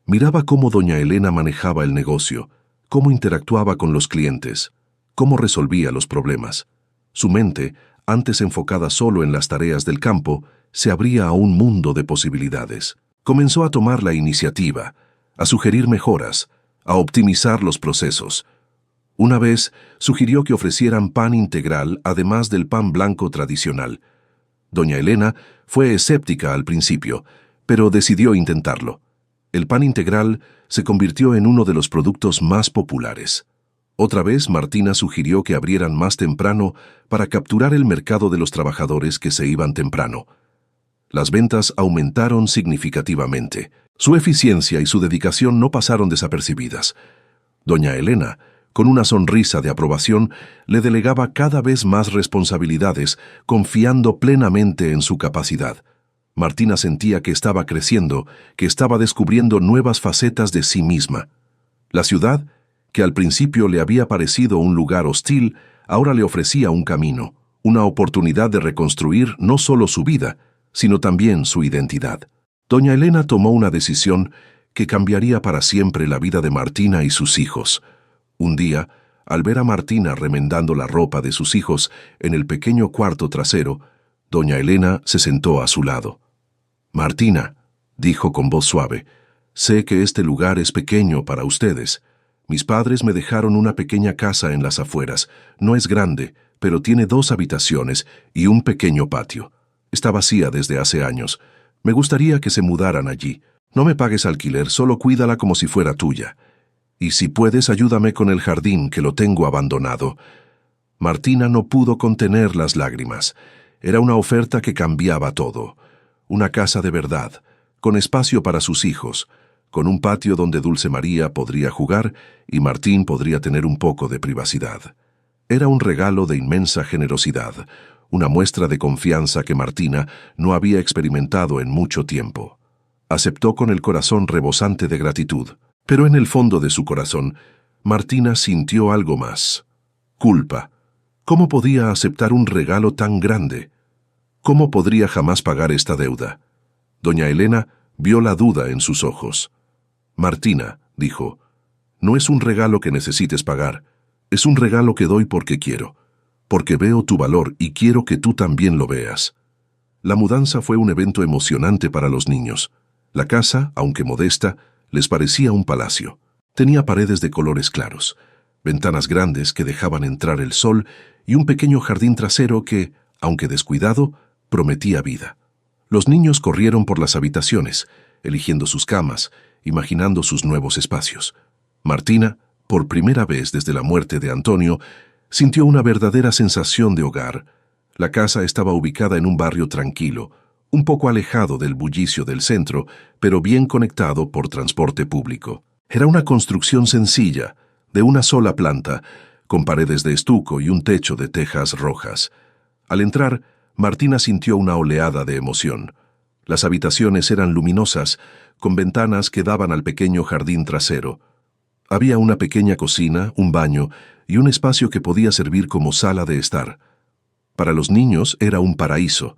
Miraba cómo doña Elena manejaba el negocio, cómo interactuaba con los clientes, cómo resolvía los problemas. Su mente, antes enfocada solo en las tareas del campo, se abría a un mundo de posibilidades. Comenzó a tomar la iniciativa, a sugerir mejoras, a optimizar los procesos. Una vez sugirió que ofrecieran pan integral además del pan blanco tradicional. Doña Elena fue escéptica al principio, pero decidió intentarlo. El pan integral se convirtió en uno de los productos más populares. Otra vez Martina sugirió que abrieran más temprano para capturar el mercado de los trabajadores que se iban temprano. Las ventas aumentaron significativamente. Su eficiencia y su dedicación no pasaron desapercibidas. Doña Elena, con una sonrisa de aprobación, le delegaba cada vez más responsabilidades, confiando plenamente en su capacidad. Martina sentía que estaba creciendo, que estaba descubriendo nuevas facetas de sí misma. La ciudad, que al principio le había parecido un lugar hostil, ahora le ofrecía un camino, una oportunidad de reconstruir no solo su vida, sino también su identidad. Doña Elena tomó una decisión que cambiaría para siempre la vida de Martina y sus hijos. Un día, al ver a Martina remendando la ropa de sus hijos en el pequeño cuarto trasero, doña Elena se sentó a su lado. «Martina», dijo con voz suave, «sé que este lugar es pequeño para ustedes. Mis padres me dejaron una pequeña casa en las afueras. No es grande, pero tiene 2 habitaciones y un pequeño patio. Está vacía desde hace años. Me gustaría que se mudaran allí. No me pagues alquiler, solo cuídala como si fuera tuya. Y si puedes, ayúdame con el jardín, que lo tengo abandonado. Martina no pudo contener las lágrimas. Era una oferta que cambiaba todo. Una casa de verdad, con espacio para sus hijos, con un patio donde Dulce María podría jugar y Martín podría tener un poco de privacidad. Era un regalo de inmensa generosidad, una muestra de confianza que Martina no había experimentado en mucho tiempo. Aceptó con el corazón rebosante de gratitud, pero en el fondo de su corazón, Martina sintió algo más. Culpa. ¿Cómo podía aceptar un regalo tan grande? ¿Cómo podría jamás pagar esta deuda? Doña Elena vio la duda en sus ojos. Martina, dijo, no es un regalo que necesites pagar, es un regalo que doy porque quiero, porque veo tu valor y quiero que tú también lo veas. La mudanza fue un evento emocionante para los niños. La casa, aunque modesta, les parecía un palacio. Tenía paredes de colores claros, ventanas grandes que dejaban entrar el sol y un pequeño jardín trasero que, aunque descuidado, prometía vida. Los niños corrieron por las habitaciones, eligiendo sus camas, imaginando sus nuevos espacios. Martina, por primera vez desde la muerte de Antonio, sintió una verdadera sensación de hogar. La casa estaba ubicada en un barrio tranquilo, un poco alejado del bullicio del centro, pero bien conectado por transporte público. Era una construcción sencilla, de una sola planta, con paredes de estuco y un techo de tejas rojas. Al entrar, Martina sintió una oleada de emoción. Las habitaciones eran luminosas, con ventanas que daban al pequeño jardín trasero. Había una pequeña cocina, un baño y un espacio que podía servir como sala de estar. Para los niños era un paraíso.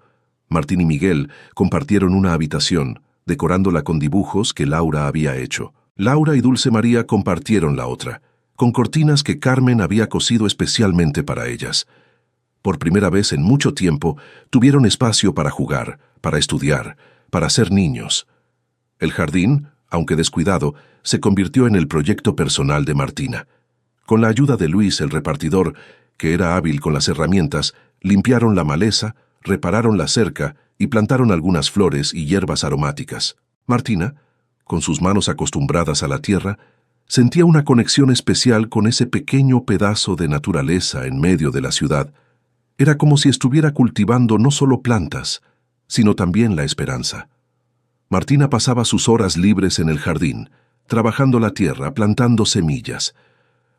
Martín y Miguel compartieron una habitación, decorándola con dibujos que Laura había hecho. Laura y Dulce María compartieron la otra, con cortinas que Carmen había cosido especialmente para ellas. Por primera vez en mucho tiempo, tuvieron espacio para jugar, para estudiar, para ser niños. El jardín, aunque descuidado, se convirtió en el proyecto personal de Martina. Con la ayuda de Luis, el repartidor, que era hábil con las herramientas, limpiaron la maleza, repararon la cerca y plantaron algunas flores y hierbas aromáticas. Martina, con sus manos acostumbradas a la tierra, sentía una conexión especial con ese pequeño pedazo de naturaleza en medio de la ciudad. Era como si estuviera cultivando no solo plantas, sino también la esperanza. Martina pasaba sus horas libres en el jardín, trabajando la tierra, plantando semillas.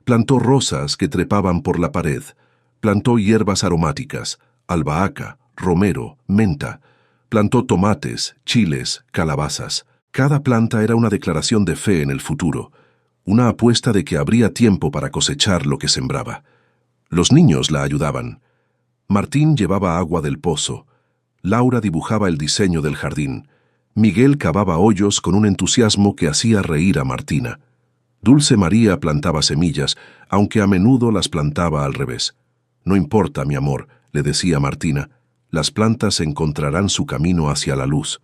Plantó rosas que trepaban por la pared, plantó hierbas aromáticas, albahaca, romero, menta, plantó tomates, chiles, calabazas. Cada planta era una declaración de fe en el futuro, una apuesta de que habría tiempo para cosechar lo que sembraba. Los niños la ayudaban. Martín llevaba agua del pozo, Laura dibujaba el diseño del jardín, Miguel cavaba hoyos con un entusiasmo que hacía reír a Martina. Dulce María plantaba semillas, aunque a menudo las plantaba al revés. No importa, mi amor, le decía Martina, las plantas encontrarán su camino hacia la luz.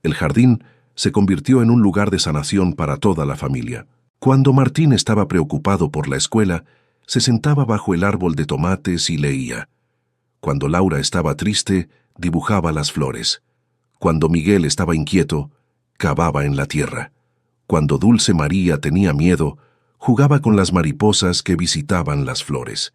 El jardín se convirtió en un lugar de sanación para toda la familia. Cuando Martín estaba preocupado por la escuela, se sentaba bajo el árbol de tomates y leía. Cuando Laura estaba triste, dibujaba las flores. Cuando Miguel estaba inquieto, cavaba en la tierra. Cuando Dulce María tenía miedo, jugaba con las mariposas que visitaban las flores.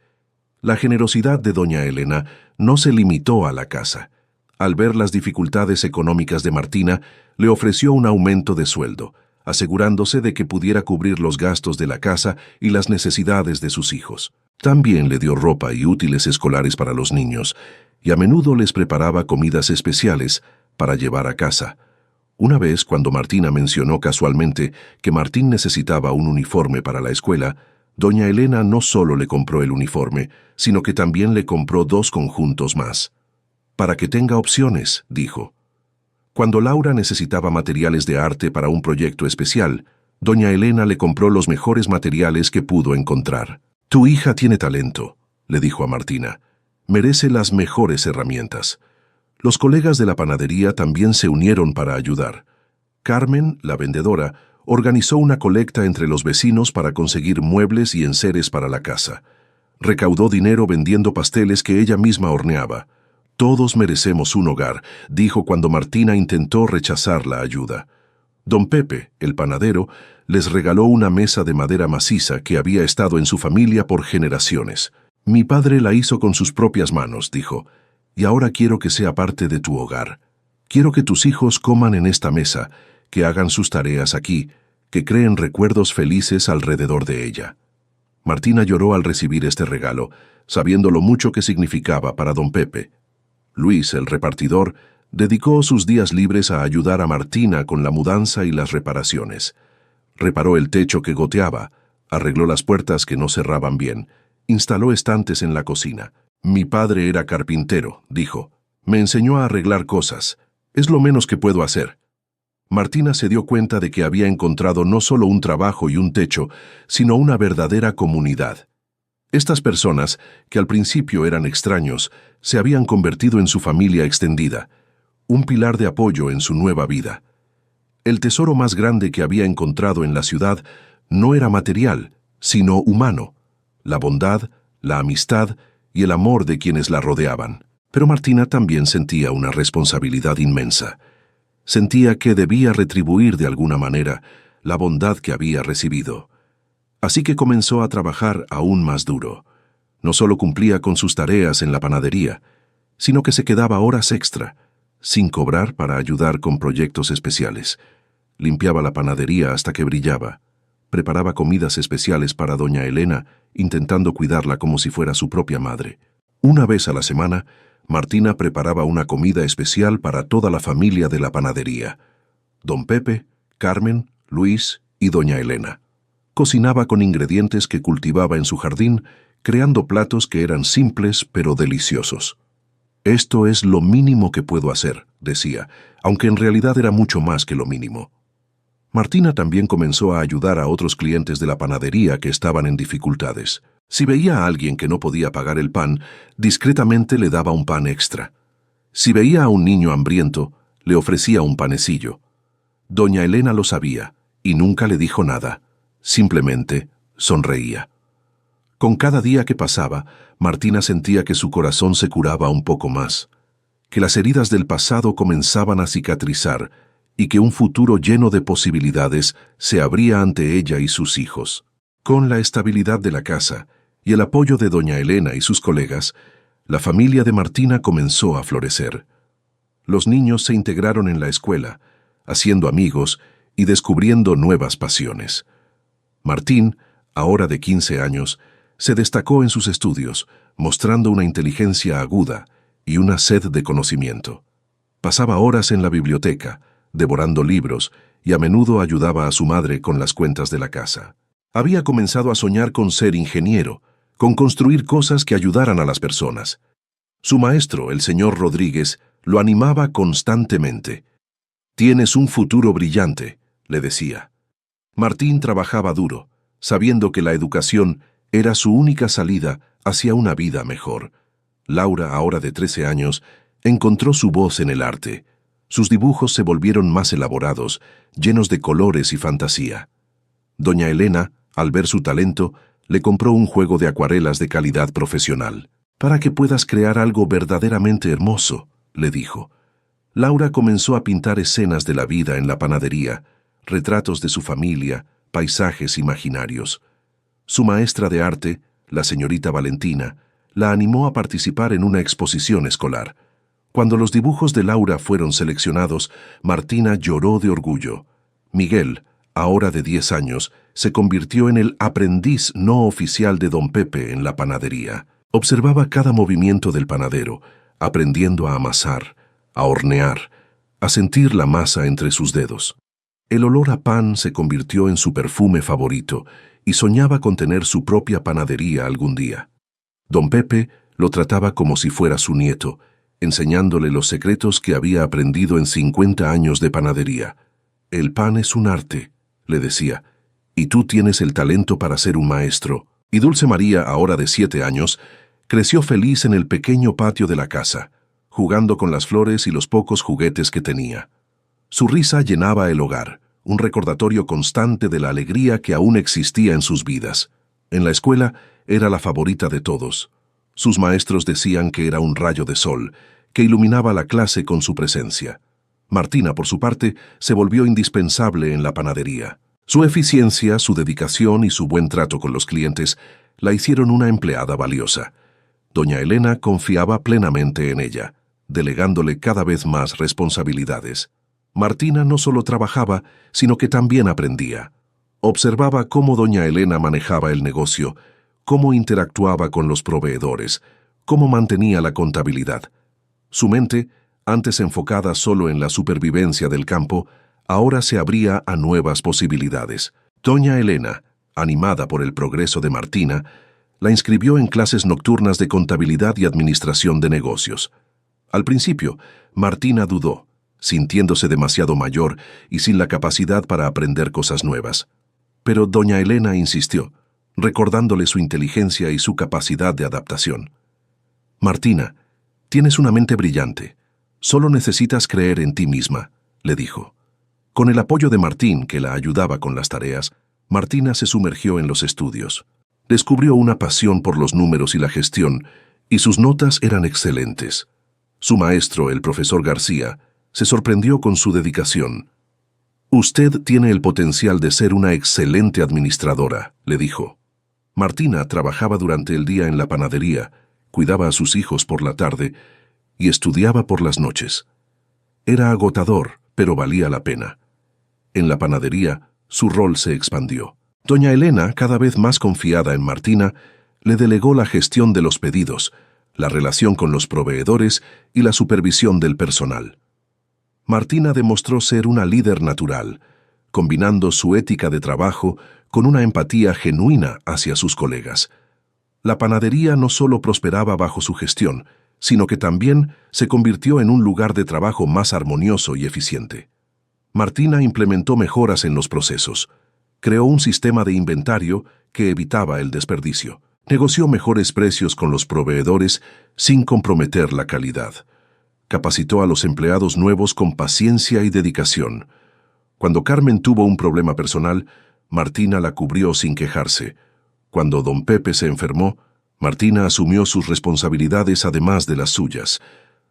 La generosidad de doña Elena no se limitó a la casa. Al ver las dificultades económicas de Martina, le ofreció un aumento de sueldo, asegurándose de que pudiera cubrir los gastos de la casa y las necesidades de sus hijos. También le dio ropa y útiles escolares para los niños, y a menudo les preparaba comidas especiales para llevar a casa. Una vez, cuando Martina mencionó casualmente que Martín necesitaba un uniforme para la escuela, doña Elena no solo le compró el uniforme, sino que también le compró 2 conjuntos más. Para que tenga opciones, dijo. Cuando Laura necesitaba materiales de arte para un proyecto especial, doña Elena le compró los mejores materiales que pudo encontrar. Tu hija tiene talento, le dijo a Martina. Merece las mejores herramientas. Los colegas de la panadería también se unieron para ayudar. Carmen, la vendedora, organizó una colecta entre los vecinos para conseguir muebles y enseres para la casa. Recaudó dinero vendiendo pasteles que ella misma horneaba. Todos merecemos un hogar, dijo cuando Martina intentó rechazar la ayuda. Don Pepe, el panadero, les regaló una mesa de madera maciza que había estado en su familia por generaciones. «Mi padre la hizo con sus propias manos», dijo, «y ahora quiero que sea parte de tu hogar. Quiero que tus hijos coman en esta mesa, que hagan sus tareas aquí, que creen recuerdos felices alrededor de ella». Martina lloró al recibir este regalo, sabiendo lo mucho que significaba para don Pepe. Luis, el repartidor, dedicó sus días libres a ayudar a Martina con la mudanza y las reparaciones. Reparó el techo que goteaba, arregló las puertas que no cerraban bien, instaló estantes en la cocina. «Mi padre era carpintero», dijo. «Me enseñó a arreglar cosas. Es lo menos que puedo hacer». Martina se dio cuenta de que había encontrado no solo un trabajo y un techo, sino una verdadera comunidad. Estas personas, que al principio eran extraños, se habían convertido en su familia extendida, un pilar de apoyo en su nueva vida. El tesoro más grande que había encontrado en la ciudad no era material, sino humano: la bondad, la amistad y el amor de quienes la rodeaban. Pero Martina también sentía una responsabilidad inmensa. Sentía que debía retribuir de alguna manera la bondad que había recibido. Así que comenzó a trabajar aún más duro. No solo cumplía con sus tareas en la panadería, sino que se quedaba horas extra, sin cobrar, para ayudar con proyectos especiales. Limpiaba la panadería hasta que brillaba. Preparaba comidas especiales para doña Elena, intentando cuidarla como si fuera su propia madre. Una vez a la semana, Martina preparaba una comida especial para toda la familia de la panadería: don Pepe, Carmen, Luis y doña Elena. Cocinaba con ingredientes que cultivaba en su jardín, creando platos que eran simples pero deliciosos. «Esto es lo mínimo que puedo hacer», decía, aunque en realidad era mucho más que lo mínimo. Martina también comenzó a ayudar a otros clientes de la panadería que estaban en dificultades. Si veía a alguien que no podía pagar el pan, discretamente le daba un pan extra. Si veía a un niño hambriento, le ofrecía un panecillo. Doña Elena lo sabía y nunca le dijo nada. Simplemente sonreía. Con cada día que pasaba, Martina sentía que su corazón se curaba un poco más, que las heridas del pasado comenzaban a cicatrizar y que un futuro lleno de posibilidades se abría ante ella y sus hijos. Con la estabilidad de la casa y el apoyo de doña Elena y sus colegas, la familia de Martina comenzó a florecer. Los niños se integraron en la escuela, haciendo amigos y descubriendo nuevas pasiones. Martín, ahora de 15 años, se destacó en sus estudios, mostrando una inteligencia aguda y una sed de conocimiento. Pasaba horas en la biblioteca, devorando libros, y a menudo ayudaba a su madre con las cuentas de la casa. Había comenzado a soñar con ser ingeniero, con construir cosas que ayudaran a las personas. Su maestro, el señor Rodríguez, lo animaba constantemente. «Tienes un futuro brillante», le decía. Martín trabajaba duro, sabiendo que la educación era su única salida hacia una vida mejor. Laura, ahora de 13 años, encontró su voz en el arte. Sus dibujos se volvieron más elaborados, llenos de colores y fantasía. Doña Elena, al ver su talento, le compró un juego de acuarelas de calidad profesional. «Para que puedas crear algo verdaderamente hermoso», le dijo. Laura comenzó a pintar escenas de la vida en la panadería, retratos de su familia, paisajes imaginarios. Su maestra de arte, la señorita Valentina, la animó a participar en una exposición escolar. Cuando los dibujos de Laura fueron seleccionados, Martina lloró de orgullo. Miguel, ahora de 10 años, se convirtió en el aprendiz no oficial de don Pepe en la panadería. Observaba cada movimiento del panadero, aprendiendo a amasar, a hornear, a sentir la masa entre sus dedos. El olor a pan se convirtió en su perfume favorito y soñaba con tener su propia panadería algún día. Don Pepe lo trataba como si fuera su nieto, enseñándole los secretos que había aprendido en 50 años de panadería. «El pan es un arte», le decía, «y tú tienes el talento para ser un maestro». Y Dulce María, ahora de 7 años, creció feliz en el pequeño patio de la casa, jugando con las flores y los pocos juguetes que tenía. Su risa llenaba el hogar, un recordatorio constante de la alegría que aún existía en sus vidas. En la escuela era la favorita de todos. Sus maestros decían que era un rayo de sol, que iluminaba la clase con su presencia. Martina, por su parte, se volvió indispensable en la panadería. Su eficiencia, su dedicación y su buen trato con los clientes la hicieron una empleada valiosa. Doña Elena confiaba plenamente en ella, delegándole cada vez más responsabilidades. Martina no solo trabajaba, sino que también aprendía. Observaba cómo doña Elena manejaba el negocio, cómo interactuaba con los proveedores, cómo mantenía la contabilidad. Su mente, antes enfocada solo en la supervivencia del campo, ahora se abría a nuevas posibilidades. Doña Elena, animada por el progreso de Martina, la inscribió en clases nocturnas de contabilidad y administración de negocios. Al principio, Martina dudó, sintiéndose demasiado mayor y sin la capacidad para aprender cosas nuevas. Pero doña Elena insistió, recordándole su inteligencia y su capacidad de adaptación. «Martina, tienes una mente brillante. Solo necesitas creer en ti misma», le dijo. Con el apoyo de Martín, que la ayudaba con las tareas, Martina se sumergió en los estudios. Descubrió una pasión por los números y la gestión, y sus notas eran excelentes. Su maestro, el profesor García, se sorprendió con su dedicación. «Usted tiene el potencial de ser una excelente administradora», le dijo. Martina trabajaba durante el día en la panadería, cuidaba a sus hijos por la tarde y estudiaba por las noches. Era agotador, pero valía la pena. En la panadería, su rol se expandió. Doña Elena, cada vez más confiada en Martina, le delegó la gestión de los pedidos, la relación con los proveedores y la supervisión del personal. Martina demostró ser una líder natural, combinando su ética de trabajo con una empatía genuina hacia sus colegas. La panadería no solo prosperaba bajo su gestión, sino que también se convirtió en un lugar de trabajo más armonioso y eficiente. Martina implementó mejoras en los procesos, creó un sistema de inventario que evitaba el desperdicio, negoció mejores precios con los proveedores sin comprometer la calidad, capacitó a los empleados nuevos con paciencia y dedicación. Cuando Carmen tuvo un problema personal, Martina la cubrió sin quejarse. Cuando don Pepe se enfermó, Martina asumió sus responsabilidades además de las suyas.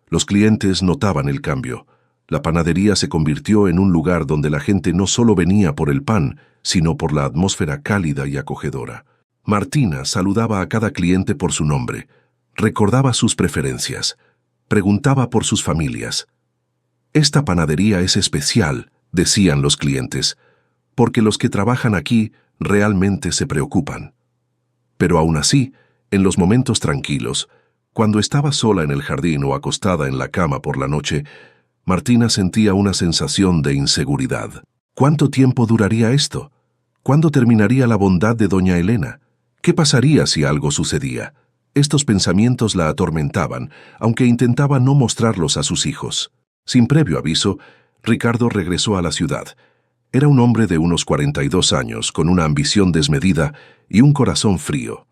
Los clientes notaban el cambio. La panadería se convirtió en un lugar donde la gente no solo venía por el pan, sino por la atmósfera cálida y acogedora. Martina saludaba a cada cliente por su nombre, recordaba sus preferencias, preguntaba por sus familias. «Esta panadería es especial», decían los clientes, «porque los que trabajan aquí realmente se preocupan». Pero aún así, en los momentos tranquilos, cuando estaba sola en el jardín o acostada en la cama por la noche, Martina sentía una sensación de inseguridad. ¿Cuánto tiempo duraría esto? ¿Cuándo terminaría la bondad de doña Elena? ¿Qué pasaría si algo sucedía? Estos pensamientos la atormentaban, aunque intentaba no mostrarlos a sus hijos. Sin previo aviso, Ricardo regresó a la ciudad. Era un hombre de unos 42 años, con una ambición desmedida y un corazón frío.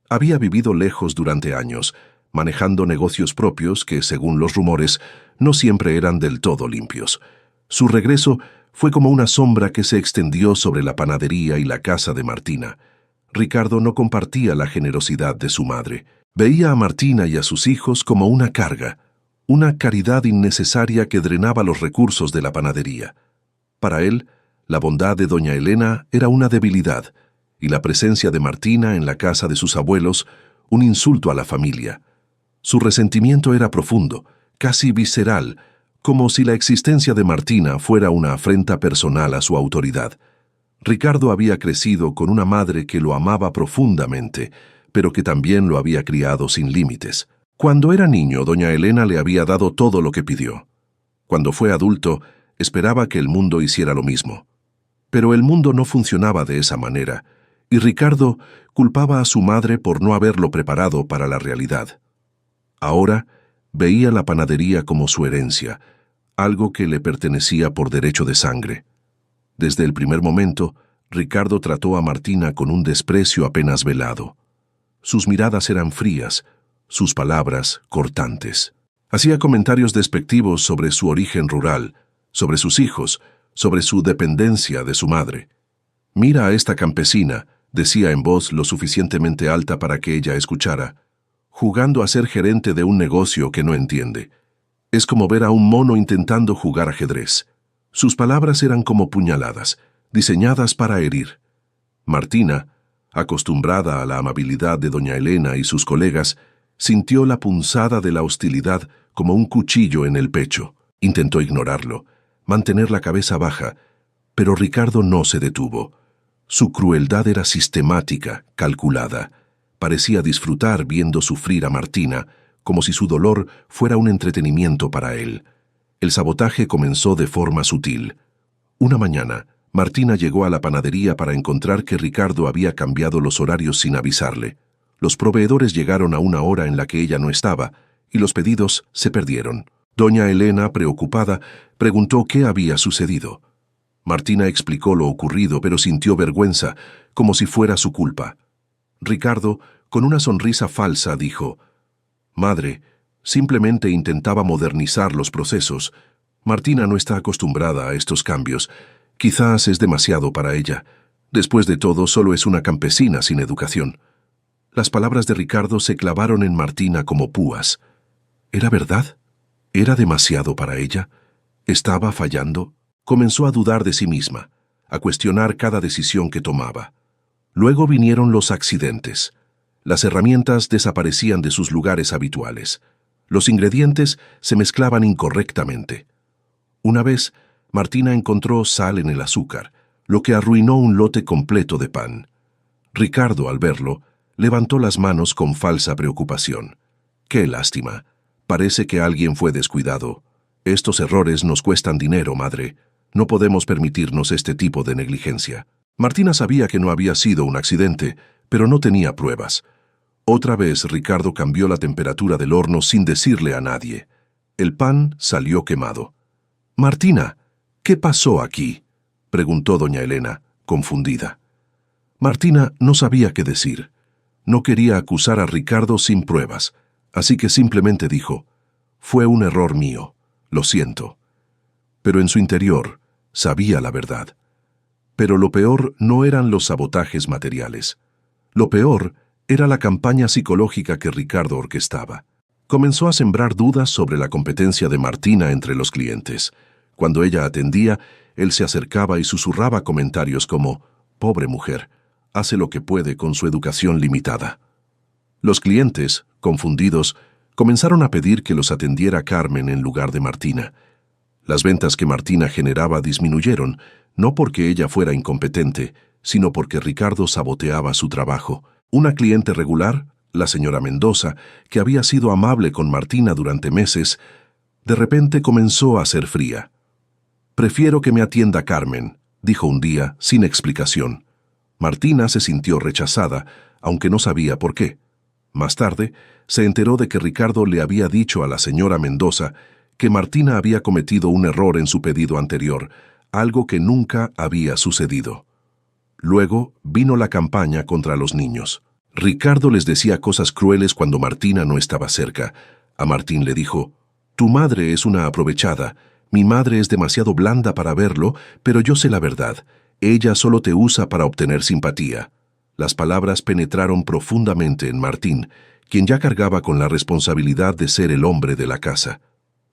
Había vivido lejos durante años, manejando negocios propios que, según los rumores, no siempre eran del todo limpios. Su regreso fue como una sombra que se extendió sobre la panadería y la casa de Martina. Ricardo no compartía la generosidad de su madre. Veía a Martina y a sus hijos como una carga, una caridad innecesaria que drenaba los recursos de la panadería. Para él, la bondad de doña Elena era una debilidad, y la presencia de Martina en la casa de sus abuelos un insulto a la familia. Su resentimiento era profundo, casi visceral, como si la existencia de Martina fuera una afrenta personal a su autoridad. Ricardo había crecido con una madre que lo amaba profundamente, pero que también lo había criado sin límites. Cuando era niño, doña Elena le había dado todo lo que pidió. Cuando fue adulto, esperaba que el mundo hiciera lo mismo. Pero el mundo no funcionaba de esa manera, y Ricardo culpaba a su madre por no haberlo preparado para la realidad. Ahora veía la panadería como su herencia, algo que le pertenecía por derecho de sangre. Desde el primer momento, Ricardo trató a Martina con un desprecio apenas velado. Sus miradas eran frías, sus palabras cortantes. Hacía comentarios despectivos sobre su origen rural, sobre sus hijos, sobre su dependencia de su madre. «Mira a esta campesina», decía en voz lo suficientemente alta para que ella escuchara, «jugando a ser gerente de un negocio que no entiende. Es como ver a un mono intentando jugar ajedrez. Sus palabras eran como puñaladas, diseñadas para herir. Martina, acostumbrada a la amabilidad de doña Elena y sus colegas, sintió la punzada de la hostilidad como un cuchillo en el pecho. Intentó ignorarlo, mantener la cabeza baja, pero Ricardo no se detuvo. Su crueldad era sistemática, calculada. Parecía disfrutar viendo sufrir a Martina, como si su dolor fuera un entretenimiento para él. El sabotaje comenzó de forma sutil. Una mañana, Martina llegó a la panadería para encontrar que Ricardo había cambiado los horarios sin avisarle. Los proveedores llegaron a una hora en la que ella no estaba, y los pedidos se perdieron. Doña Elena, preocupada, preguntó qué había sucedido. Martina explicó lo ocurrido, pero sintió vergüenza, como si fuera su culpa. Ricardo, con una sonrisa falsa, dijo: «Madre, simplemente intentaba modernizar los procesos. Martina no está acostumbrada a estos cambios. Quizás es demasiado para ella. Después de todo, solo es una campesina sin educación». Las palabras de Ricardo se clavaron en Martina como púas. ¿Era verdad? ¿Era demasiado para ella? ¿Estaba fallando? Comenzó a dudar de sí misma, a cuestionar cada decisión que tomaba. Luego vinieron los accidentes. Las herramientas desaparecían de sus lugares habituales. Los ingredientes se mezclaban incorrectamente. Una vez, Martina encontró sal en el azúcar, lo que arruinó un lote completo de pan. Ricardo, al verlo, levantó las manos con falsa preocupación. «Qué lástima. Parece que alguien fue descuidado. Estos errores nos cuestan dinero, madre. No podemos permitirnos este tipo de negligencia». Martina sabía que no había sido un accidente, pero no tenía pruebas. Otra vez Ricardo cambió la temperatura del horno sin decirle a nadie. El pan salió quemado. «Martina, ¿qué pasó aquí?», preguntó doña Elena, confundida. Martina no sabía qué decir. No quería acusar a Ricardo sin pruebas, así que simplemente dijo: «Fue un error mío, lo siento». Pero en su interior sabía la verdad. Pero lo peor no eran los sabotajes materiales. Lo peor era la campaña psicológica que Ricardo orquestaba. Comenzó a sembrar dudas sobre la competencia de Martina entre los clientes. Cuando ella atendía, él se acercaba y susurraba comentarios como: «Pobre mujer, hace lo que puede con su educación limitada». Los clientes, confundidos, comenzaron a pedir que los atendiera Carmen en lugar de Martina. Las ventas que Martina generaba disminuyeron, no porque ella fuera incompetente, sino porque Ricardo saboteaba su trabajo. Una cliente regular, la señora Mendoza, que había sido amable con Martina durante meses, de repente comenzó a ser fría. «Prefiero que me atienda Carmen», dijo un día, sin explicación. Martina se sintió rechazada, aunque no sabía por qué. Más tarde, se enteró de que Ricardo le había dicho a la señora Mendoza que Martina había cometido un error en su pedido anterior, algo que nunca había sucedido. Luego vino la campaña contra los niños. Ricardo les decía cosas crueles cuando Martina no estaba cerca. A Martín le dijo: «Tu madre es una aprovechada. Mi madre es demasiado blanda para verlo, pero yo sé la verdad. Ella solo te usa para obtener simpatía». Las palabras penetraron profundamente en Martín, quien ya cargaba con la responsabilidad de ser el hombre de la casa.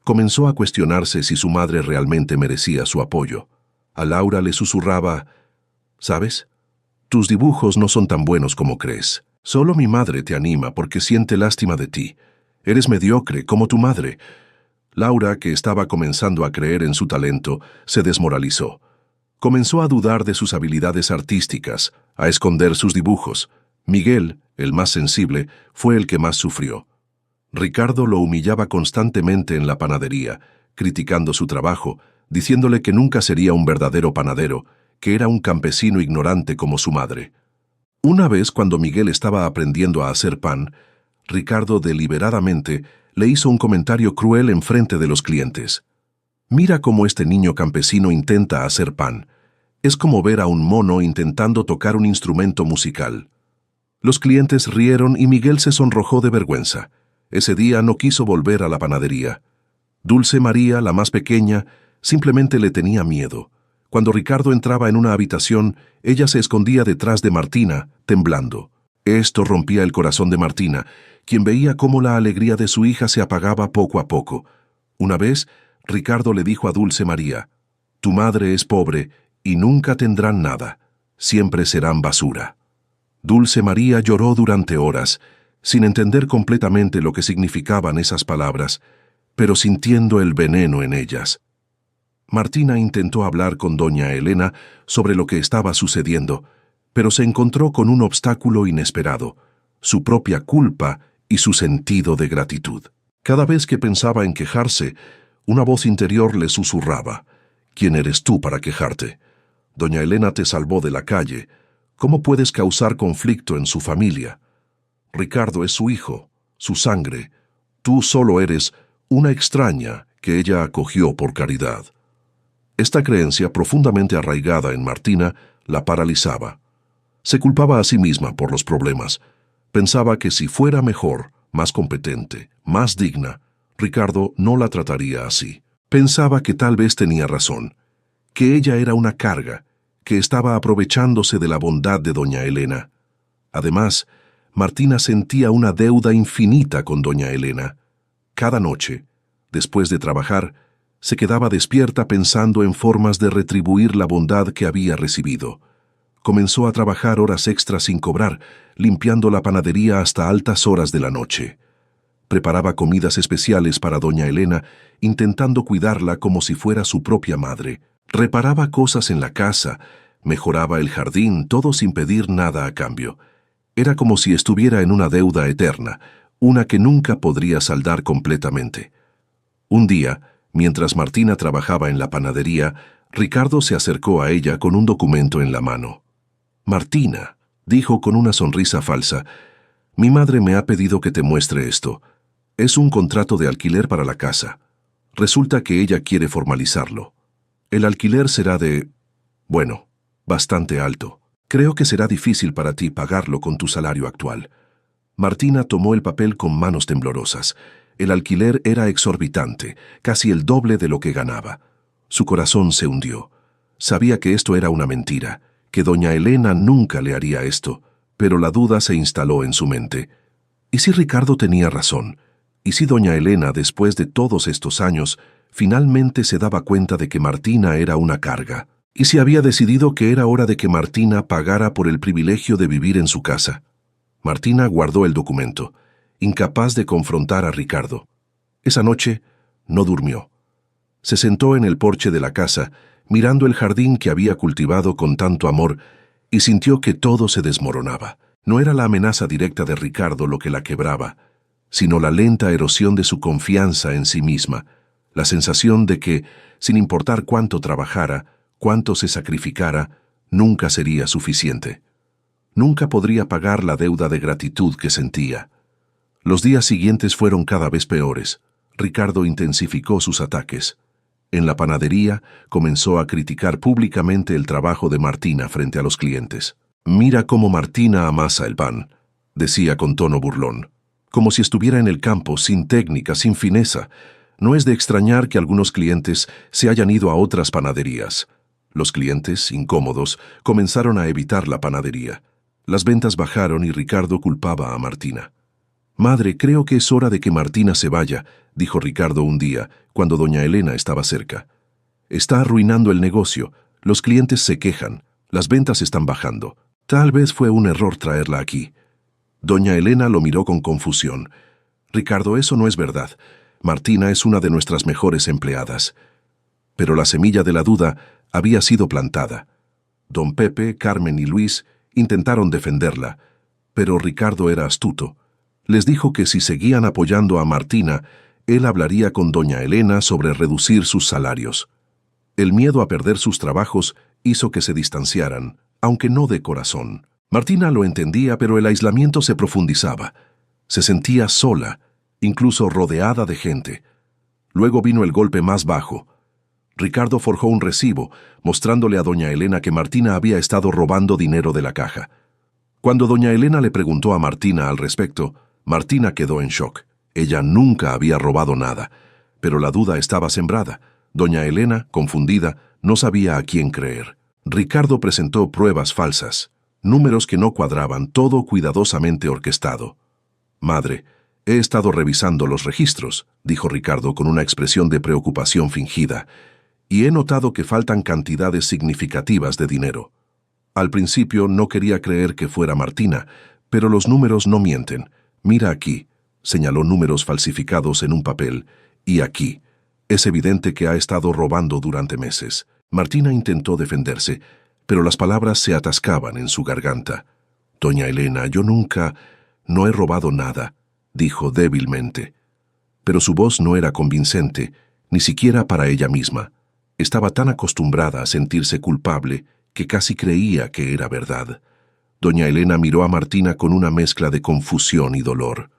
Comenzó a cuestionarse si su madre realmente merecía su apoyo. A Laura le susurraba: «¿Sabes? Tus dibujos no son tan buenos como crees. Solo mi madre te anima porque siente lástima de ti. Eres mediocre como tu madre». Laura, que estaba comenzando a creer en su talento, se desmoralizó. Comenzó a dudar de sus habilidades artísticas, a esconder sus dibujos. Miguel, el más sensible, fue el que más sufrió. Ricardo lo humillaba constantemente en la panadería, criticando su trabajo, diciéndole que nunca sería un verdadero panadero, que era un campesino ignorante como su madre. Una vez, cuando Miguel estaba aprendiendo a hacer pan, Ricardo deliberadamente le hizo un comentario cruel en frente de los clientes. «Mira cómo este niño campesino intenta hacer pan. Es como ver a un mono intentando tocar un instrumento musical». Los clientes rieron y Miguel se sonrojó de vergüenza. Ese día no quiso volver a la panadería. Dulce María, la más pequeña, simplemente le tenía miedo. Cuando Ricardo entraba en una habitación, ella se escondía detrás de Martina, temblando. Esto rompía el corazón de Martina, quien veía cómo la alegría de su hija se apagaba poco a poco. Una vez, Ricardo le dijo a Dulce María: «Tu madre es pobre y nunca tendrán nada, siempre serán basura». Dulce María lloró durante horas, sin entender completamente lo que significaban esas palabras, pero sintiendo el veneno en ellas. Martina intentó hablar con doña Elena sobre lo que estaba sucediendo, pero se encontró con un obstáculo inesperado: su propia culpa y su sentido de gratitud. Cada vez que pensaba en quejarse, una voz interior le susurraba: «¿Quién eres tú para quejarte? Doña Elena te salvó de la calle. ¿Cómo puedes causar conflicto en su familia? Ricardo es su hijo, su sangre. Tú solo eres una extraña que ella acogió por caridad». Esta creencia, profundamente arraigada en Martina, la paralizaba. Se culpaba a sí misma por los problemas. Pensaba que si fuera mejor, más competente, más digna, Ricardo no la trataría así. Pensaba que tal vez tenía razón, que ella era una carga, que estaba aprovechándose de la bondad de doña Elena. Además, Martina sentía una deuda infinita con doña Elena. Cada noche, después de trabajar, se quedaba despierta pensando en formas de retribuir la bondad que había recibido. Comenzó a trabajar horas extras sin cobrar, limpiando la panadería hasta altas horas de la noche. Preparaba comidas especiales para doña Elena, intentando cuidarla como si fuera su propia madre. Reparaba cosas en la casa, mejoraba el jardín, todo sin pedir nada a cambio. Era como si estuviera en una deuda eterna, una que nunca podría saldar completamente. Un día, mientras Martina trabajaba en la panadería, Ricardo se acercó a ella con un documento en la mano. «Martina», dijo con una sonrisa falsa, «mi madre me ha pedido que te muestre esto. Es un contrato de alquiler para la casa. Resulta que ella quiere formalizarlo. El alquiler será bueno, bastante alto. Creo que será difícil para ti pagarlo con tu salario actual». Martina tomó el papel con manos temblorosas. El alquiler era exorbitante, casi el doble de lo que ganaba. Su corazón se hundió. Sabía que esto era una mentira, que doña Elena nunca le haría esto, pero la duda se instaló en su mente. ¿Y si Ricardo tenía razón? ¿Y si doña Elena, después de todos estos años, finalmente se daba cuenta de que Martina era una carga? ¿Y si había decidido que era hora de que Martina pagara por el privilegio de vivir en su casa? Martina guardó el documento, incapaz de confrontar a Ricardo. Esa noche no durmió. Se sentó en el porche de la casa, mirando el jardín que había cultivado con tanto amor, y sintió que todo se desmoronaba. No era la amenaza directa de Ricardo lo que la quebraba, sino la lenta erosión de su confianza en sí misma, la sensación de que, sin importar cuánto trabajara, cuánto se sacrificara, nunca sería suficiente. Nunca podría pagar la deuda de gratitud que sentía. Los días siguientes fueron cada vez peores. Ricardo intensificó sus ataques. En la panadería comenzó a criticar públicamente el trabajo de Martina frente a los clientes. «Mira cómo Martina amasa el pan», decía con tono burlón, como si estuviera en el campo, sin técnica, sin fineza. No es de extrañar que algunos clientes se hayan ido a otras panaderías. Los clientes, incómodos, comenzaron a evitar la panadería. Las ventas bajaron y Ricardo culpaba a Martina. «Madre, creo que es hora de que Martina se vaya», dijo Ricardo un día, cuando doña Elena estaba cerca. «Está arruinando el negocio, los clientes se quejan, las ventas están bajando. Tal vez fue un error traerla aquí». Doña Elena lo miró con confusión. «Ricardo, eso no es verdad. Martina es una de nuestras mejores empleadas». Pero la semilla de la duda había sido plantada. Don Pepe, Carmen y Luis intentaron defenderla, pero Ricardo era astuto. Les dijo que si seguían apoyando a Martina, él hablaría con doña Elena sobre reducir sus salarios. El miedo a perder sus trabajos hizo que se distanciaran, aunque no de corazón. Martina lo entendía, pero el aislamiento se profundizaba. Se sentía sola, incluso rodeada de gente. Luego vino el golpe más bajo. Ricardo forjó un recibo, mostrándole a doña Elena que Martina había estado robando dinero de la caja. Cuando doña Elena le preguntó a Martina al respecto, Martina quedó en shock. Ella nunca había robado nada, pero la duda estaba sembrada. Doña Elena, confundida, no sabía a quién creer. Ricardo presentó pruebas falsas, números que no cuadraban, todo cuidadosamente orquestado. «Madre, He estado revisando los registros, dijo Ricardo con una expresión de preocupación fingida, y he notado que faltan cantidades significativas de dinero. Al principio no quería creer que fuera Martina, pero los números no mienten. Mira aquí, señaló números falsificados en un papel, y aquí. Es evidente que ha estado robando durante meses. Martina intentó defenderse, pero las palabras se atascaban en su garganta. Doña Elena, yo nunca... no he robado nada, dijo débilmente. Pero su voz no era convincente, ni siquiera para ella misma. Estaba tan acostumbrada a sentirse culpable que casi creía que era verdad. Doña Elena miró a Martina con una mezcla de confusión y dolor.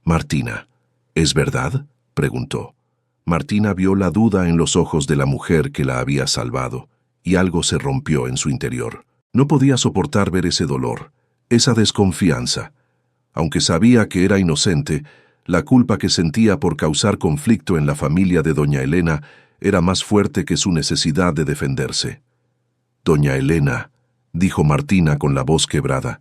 «Martina, ¿es verdad?», preguntó. Martina vio la duda en los ojos de la mujer que la había salvado, y algo se rompió en su interior. No podía soportar ver ese dolor, esa desconfianza. Aunque sabía que era inocente, la culpa que sentía por causar conflicto en la familia de doña Elena era más fuerte que su necesidad de defenderse. «Doña Elena», dijo Martina con la voz quebrada,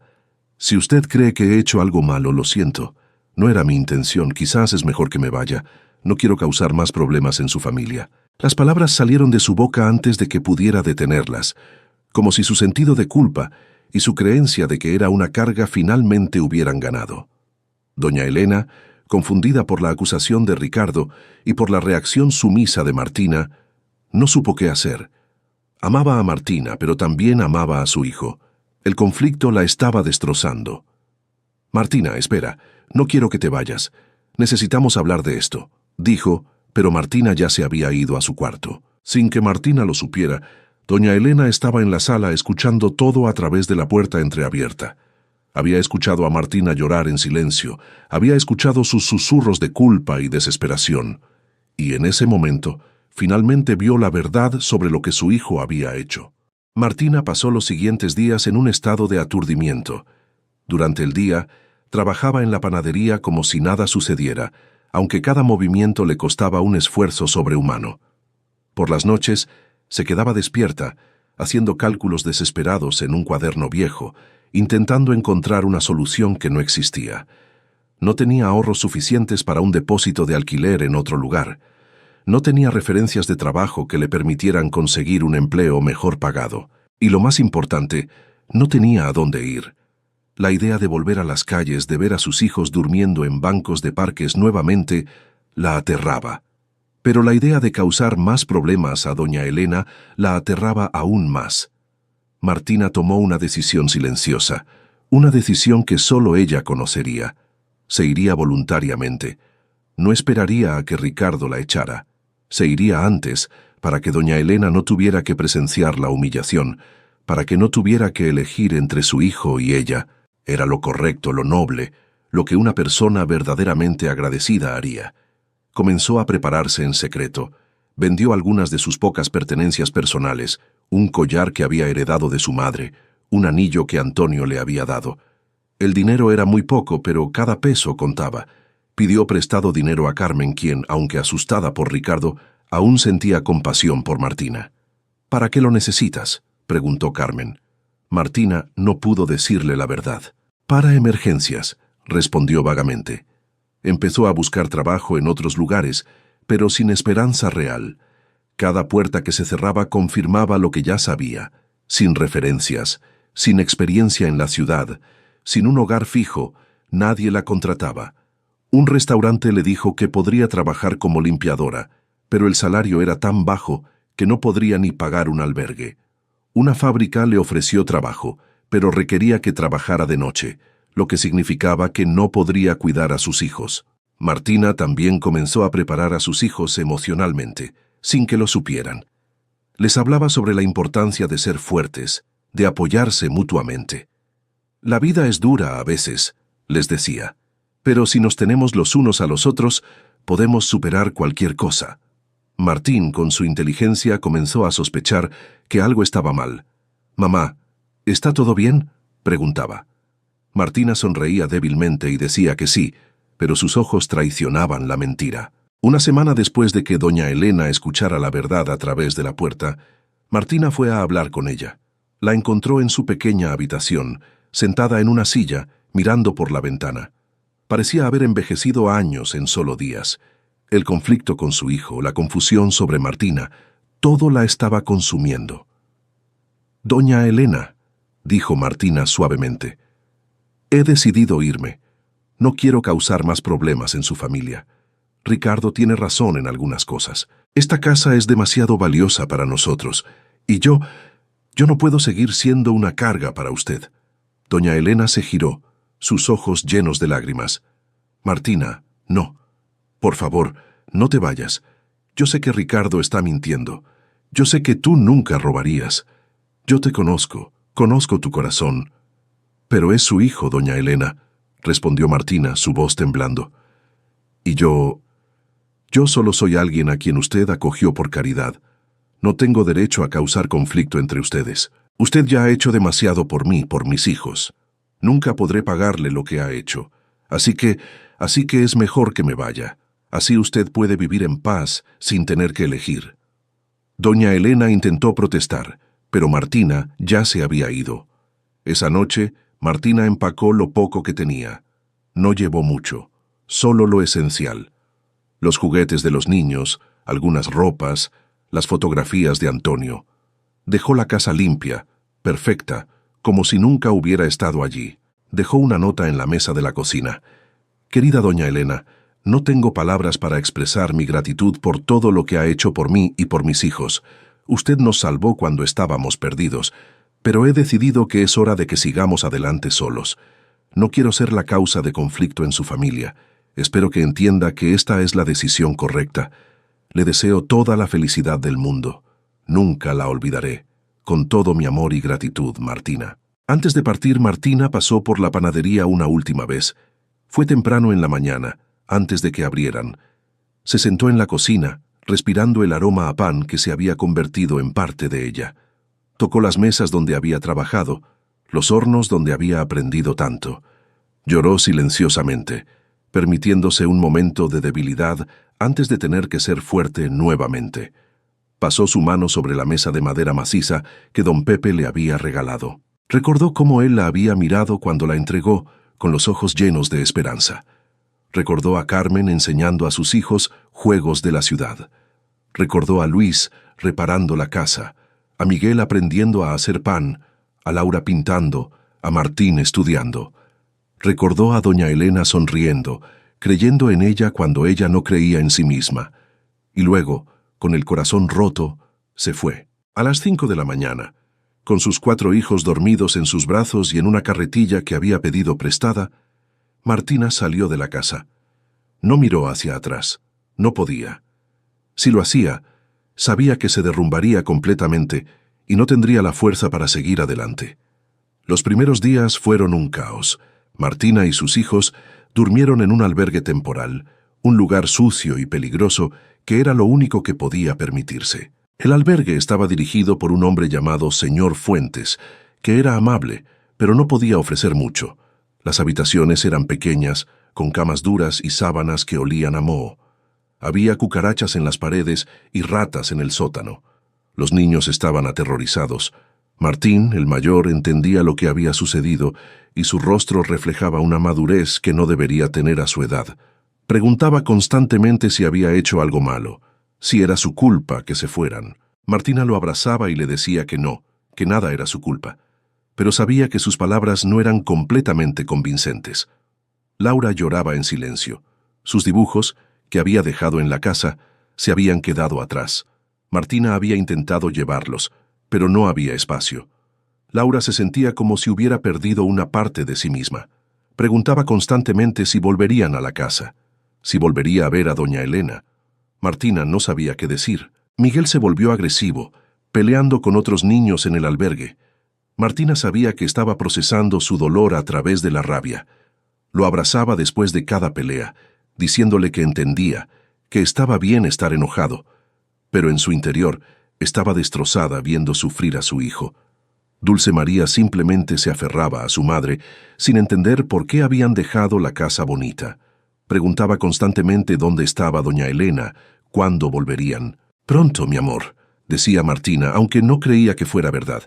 «si usted cree que he hecho algo malo, lo siento. No era mi intención, quizás es mejor que me vaya. No quiero causar más problemas en su familia». Las palabras salieron de su boca antes de que pudiera detenerlas, como si su sentido de culpa y su creencia de que era una carga finalmente hubieran ganado. Doña Elena, confundida por la acusación de Ricardo y por la reacción sumisa de Martina, no supo qué hacer. Amaba a Martina, pero también amaba a su hijo. El conflicto la estaba destrozando. «Martina, espera, no quiero que te vayas. Necesitamos hablar de esto», dijo, pero Martina ya se había ido a su cuarto. Sin que Martina lo supiera, doña Elena estaba en la sala escuchando todo a través de la puerta entreabierta. Había escuchado a Martina llorar en silencio, había escuchado sus susurros de culpa y desesperación, y en ese momento finalmente vio la verdad sobre lo que su hijo había hecho. Martina pasó los siguientes días en un estado de aturdimiento. Durante el día, trabajaba en la panadería como si nada sucediera, aunque cada movimiento le costaba un esfuerzo sobrehumano. Por las noches, se quedaba despierta, haciendo cálculos desesperados en un cuaderno viejo, intentando encontrar una solución que no existía. No tenía ahorros suficientes para un depósito de alquiler en otro lugar. No tenía referencias de trabajo que le permitieran conseguir un empleo mejor pagado. Y lo más importante, no tenía a dónde ir. La idea de volver a las calles, de ver a sus hijos durmiendo en bancos de parques nuevamente, la aterraba. Pero la idea de causar más problemas a doña Elena la aterraba aún más. Martina tomó una decisión silenciosa, una decisión que solo ella conocería. Se iría voluntariamente. No esperaría a que Ricardo la echara. Se iría antes, para que doña Elena no tuviera que presenciar la humillación, para que no tuviera que elegir entre su hijo y ella. Era lo correcto, lo noble, lo que una persona verdaderamente agradecida haría. Comenzó a prepararse en secreto. Vendió algunas de sus pocas pertenencias personales, un collar que había heredado de su madre, un anillo que Antonio le había dado. El dinero era muy poco, pero cada peso contaba. Pidió prestado dinero a Carmen, quien, aunque asustada por Ricardo, aún sentía compasión por Martina. «¿Para qué lo necesitas?», preguntó Carmen. Martina no pudo decirle la verdad. «Para emergencias», respondió vagamente. Empezó a buscar trabajo en otros lugares, pero sin esperanza real. Cada puerta que se cerraba confirmaba lo que ya sabía, sin referencias, sin experiencia en la ciudad, sin un hogar fijo, nadie la contrataba. Un restaurante le dijo que podría trabajar como limpiadora, pero el salario era tan bajo que no podría ni pagar un albergue. Una fábrica le ofreció trabajo, pero requería que trabajara de noche, lo que significaba que no podría cuidar a sus hijos. Martina también comenzó a preparar a sus hijos emocionalmente, sin que lo supieran. Les hablaba sobre la importancia de ser fuertes, de apoyarse mutuamente. «La vida es dura a veces», les decía, «pero si nos tenemos los unos a los otros, podemos superar cualquier cosa». Martín, con su inteligencia, comenzó a sospechar que algo estaba mal. «Mamá, ¿está todo bien?», preguntaba. Martina sonreía débilmente y decía que sí, pero sus ojos traicionaban la mentira. Una semana después de que doña Elena escuchara la verdad a través de la puerta, Martina fue a hablar con ella. La encontró en su pequeña habitación, sentada en una silla, mirando por la ventana. Parecía haber envejecido años en solo días. El conflicto con su hijo, la confusión sobre Martina, todo la estaba consumiendo. «Doña Elena», dijo Martina suavemente, «he decidido irme. No quiero causar más problemas en su familia. Ricardo tiene razón en algunas cosas. Esta casa es demasiado valiosa para nosotros, y yo no puedo seguir siendo una carga para usted». Doña Elena se giró, sus ojos llenos de lágrimas. «Martina, no. Por favor, no te vayas. Yo sé que Ricardo está mintiendo. Yo sé que tú nunca robarías. Yo te conozco tu corazón». «Pero es su hijo, doña Elena», respondió Martina, su voz temblando. «Y yo solo soy alguien a quien usted acogió por caridad. No tengo derecho a causar conflicto entre ustedes. Usted ya ha hecho demasiado por mí, por mis hijos. Nunca podré pagarle lo que ha hecho. Así que es mejor que me vaya. Así usted puede vivir en paz sin tener que elegir». Doña Elena intentó protestar, pero Martina ya se había ido. Esa noche, Martina empacó lo poco que tenía. No llevó mucho, solo lo esencial. Los juguetes de los niños, algunas ropas, las fotografías de Antonio. Dejó la casa limpia, perfecta, como si nunca hubiera estado allí. Dejó una nota en la mesa de la cocina. «Querida doña Elena, no tengo palabras para expresar mi gratitud por todo lo que ha hecho por mí y por mis hijos. Usted nos salvó cuando estábamos perdidos, pero he decidido que es hora de que sigamos adelante solos. No quiero ser la causa de conflicto en su familia. Espero que entienda que esta es la decisión correcta. Le deseo toda la felicidad del mundo. Nunca la olvidaré. Con todo mi amor y gratitud, Martina». Antes de partir, Martina pasó por la panadería una última vez. Fue temprano en la mañana, antes de que abrieran. Se sentó en la cocina, respirando el aroma a pan que se había convertido en parte de ella. Tocó las mesas donde había trabajado, los hornos donde había aprendido tanto. Lloró silenciosamente, permitiéndose un momento de debilidad antes de tener que ser fuerte nuevamente. Pasó su mano sobre la mesa de madera maciza que don Pepe le había regalado. Recordó cómo él la había mirado cuando la entregó, con los ojos llenos de esperanza. Recordó a Carmen enseñando a sus hijos juegos de la ciudad. Recordó a Luis reparando la casa, a Miguel aprendiendo a hacer pan, a Laura pintando, a Martín estudiando. Recordó a doña Elena sonriendo, creyendo en ella cuando ella no creía en sí misma. Y luego, con el corazón roto, se fue. A las 5 de la mañana, con sus 4 hijos dormidos en sus brazos y en una carretilla que había pedido prestada, Martina salió de la casa. No miró hacia atrás. No podía. Si lo hacía, sabía que se derrumbaría completamente y no tendría la fuerza para seguir adelante. Los primeros días fueron un caos. Martina y sus hijos durmieron en un albergue temporal, un lugar sucio y peligroso que era lo único que podía permitirse. El albergue estaba dirigido por un hombre llamado Señor Fuentes, que era amable, pero no podía ofrecer mucho. Las habitaciones eran pequeñas, con camas duras y sábanas que olían a moho. Había cucarachas en las paredes y ratas en el sótano. Los niños estaban aterrorizados. Martín, el mayor, entendía lo que había sucedido y su rostro reflejaba una madurez que no debería tener a su edad. Preguntaba constantemente si había hecho algo malo, si era su culpa que se fueran. Martina lo abrazaba y le decía que no, que nada era su culpa, pero sabía que sus palabras no eran completamente convincentes. Laura lloraba en silencio. Sus dibujos, que había dejado en la casa, se habían quedado atrás. Martina había intentado llevarlos, pero no había espacio. Laura se sentía como si hubiera perdido una parte de sí misma. Preguntaba constantemente si volverían a la casa, si volvería a ver a doña Elena. Martina no sabía qué decir. Miguel se volvió agresivo, peleando con otros niños en el albergue. Martina sabía que estaba procesando su dolor a través de la rabia. Lo abrazaba después de cada pelea, diciéndole que entendía, que estaba bien estar enojado, pero en su interior estaba destrozada viendo sufrir a su hijo. Dulce María simplemente se aferraba a su madre, sin entender por qué habían dejado la casa bonita. Preguntaba constantemente dónde estaba doña Elena, cuándo volverían. «Pronto, mi amor», decía Martina, aunque no creía que fuera verdad.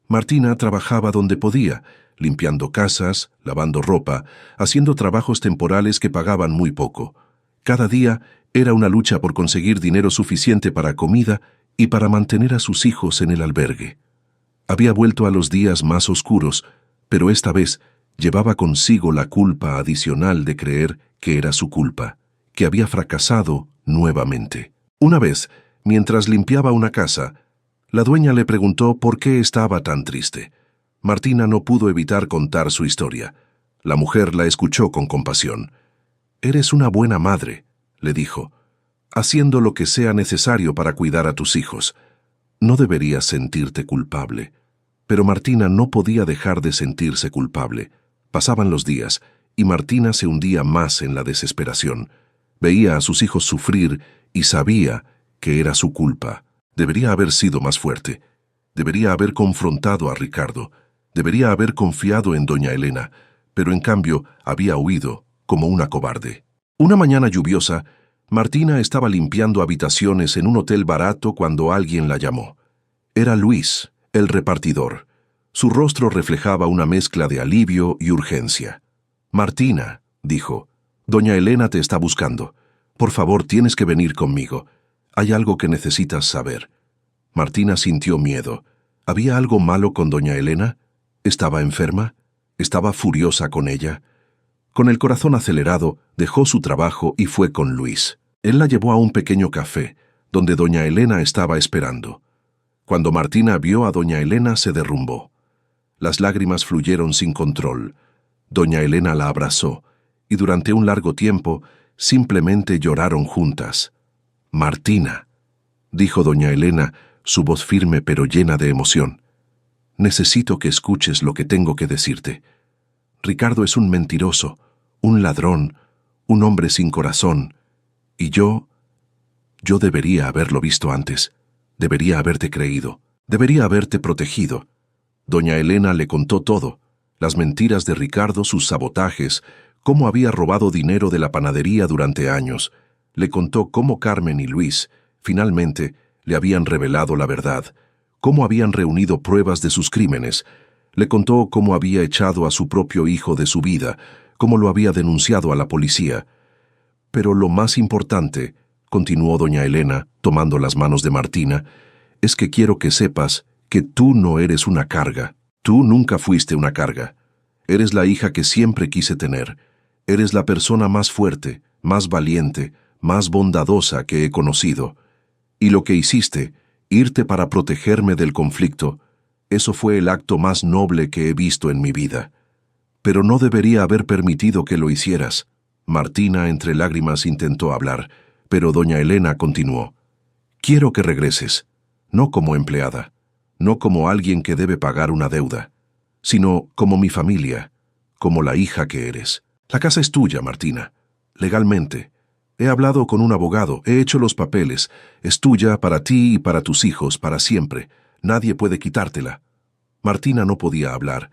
Martina trabajaba donde podía, limpiando casas, lavando ropa, haciendo trabajos temporales que pagaban muy poco. Cada día era una lucha por conseguir dinero suficiente para comida y para mantener a sus hijos en el albergue. Había vuelto a los días más oscuros, pero esta vez llevaba consigo la culpa adicional de creer que era su culpa, que había fracasado nuevamente. Una vez, mientras limpiaba una casa, la dueña le preguntó por qué estaba tan triste. Martina no pudo evitar contar su historia. La mujer la escuchó con compasión. «Eres una buena madre», le dijo, «haciendo lo que sea necesario para cuidar a tus hijos. No deberías sentirte culpable». Pero Martina no podía dejar de sentirse culpable. Pasaban los días, y Martina se hundía más en la desesperación. Veía a sus hijos sufrir y sabía que era su culpa. Debería haber sido más fuerte. Debería haber confrontado a Ricardo. Debería haber confiado en doña Elena, pero en cambio había huido como una cobarde. Una mañana lluviosa, Martina estaba limpiando habitaciones en un hotel barato cuando alguien la llamó. Era Luis, el repartidor. Su rostro reflejaba una mezcla de alivio y urgencia. «Martina», dijo, «doña Elena te está buscando. Por favor, tienes que venir conmigo. Hay algo que necesitas saber». Martina sintió miedo. ¿Había algo malo con doña Elena? ¿Estaba enferma? ¿Estaba furiosa con ella? Con el corazón acelerado, dejó su trabajo y fue con Luis. Él la llevó a un pequeño café, donde doña Elena estaba esperando. Cuando Martina vio a doña Elena, se derrumbó. Las lágrimas fluyeron sin control. Doña Elena la abrazó, y durante un largo tiempo simplemente lloraron juntas. «Martina», dijo doña Elena, su voz firme pero llena de emoción. «Necesito que escuches lo que tengo que decirte. Ricardo es un mentiroso, un ladrón, un hombre sin corazón, y yo debería haberlo visto antes. Debería haberte creído, debería haberte protegido». Doña Elena le contó todo, las mentiras de Ricardo, sus sabotajes, cómo había robado dinero de la panadería durante años. Le contó cómo Carmen y Luis, finalmente, le habían revelado la verdad, cómo habían reunido pruebas de sus crímenes. Le contó cómo había echado a su propio hijo de su vida, cómo lo había denunciado a la policía. «Pero lo más importante», continuó doña Elena, tomando las manos de Martina, «es que quiero que sepas que tú no eres una carga. Tú nunca fuiste una carga. Eres la hija que siempre quise tener. Eres la persona más fuerte, más valiente, más bondadosa que he conocido. Y lo que hiciste, irte para protegerme del conflicto, eso fue el acto más noble que he visto en mi vida. Pero no debería haber permitido que lo hicieras». Martina, entre lágrimas, intentó hablar, pero doña Elena continuó. «Quiero que regreses, no como empleada, no como alguien que debe pagar una deuda, sino como mi familia, como la hija que eres. La casa es tuya, Martina, legalmente. He hablado con un abogado, he hecho los papeles. Es tuya para ti y para tus hijos, para siempre. Nadie puede quitártela». Martina no podía hablar.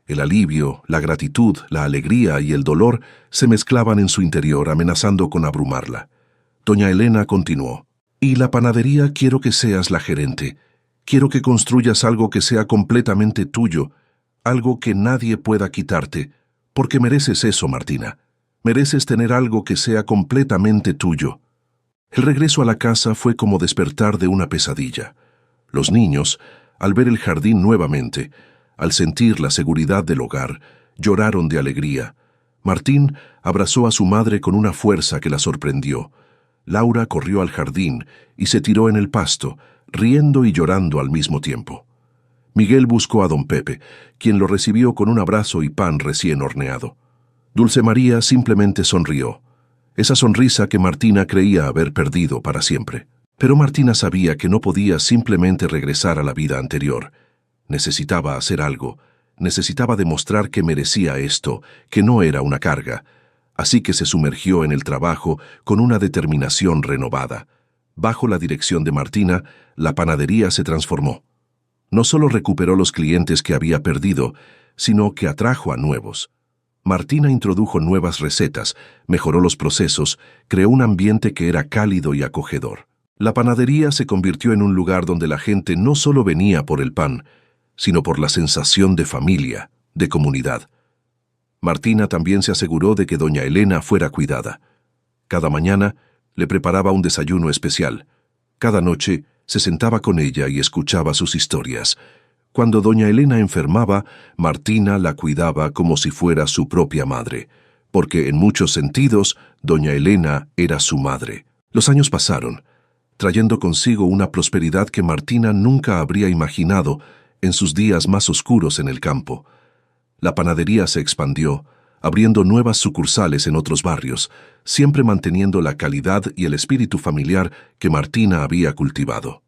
El alivio, la gratitud, la alegría y el dolor se mezclaban en su interior, amenazando con abrumarla. Doña Elena continuó. «Y la panadería quiero que seas la gerente. Quiero que construyas algo que sea completamente tuyo, algo que nadie pueda quitarte, porque mereces eso, Martina. Mereces tener algo que sea completamente tuyo». El regreso a la casa fue como despertar de una pesadilla. Los niños, al ver el jardín nuevamente, al sentir la seguridad del hogar, lloraron de alegría. Martín abrazó a su madre con una fuerza que la sorprendió. Laura corrió al jardín y se tiró en el pasto, riendo y llorando al mismo tiempo. Miguel buscó a don Pepe, quien lo recibió con un abrazo y pan recién horneado. Dulce María simplemente sonrió, esa sonrisa que Martina creía haber perdido para siempre. Pero Martina sabía que no podía simplemente regresar a la vida anterior. Necesitaba hacer algo, necesitaba demostrar que merecía esto, que no era una carga. Así que se sumergió en el trabajo con una determinación renovada. Bajo la dirección de Martina, la panadería se transformó. No solo recuperó los clientes que había perdido, sino que atrajo a nuevos. Martina introdujo nuevas recetas, mejoró los procesos, creó un ambiente que era cálido y acogedor. La panadería se convirtió en un lugar donde la gente no solo venía por el pan, sino por la sensación de familia, de comunidad. Martina también se aseguró de que doña Elena fuera cuidada. Cada mañana le preparaba un desayuno especial. Cada noche se sentaba con ella y escuchaba sus historias. Cuando doña Elena enfermaba, Martina la cuidaba como si fuera su propia madre, porque en muchos sentidos doña Elena era su madre. Los años pasaron, trayendo consigo una prosperidad que Martina nunca habría imaginado en sus días más oscuros en el campo. La panadería se expandió, abriendo nuevas sucursales en otros barrios, siempre manteniendo la calidad y el espíritu familiar que Martina había cultivado.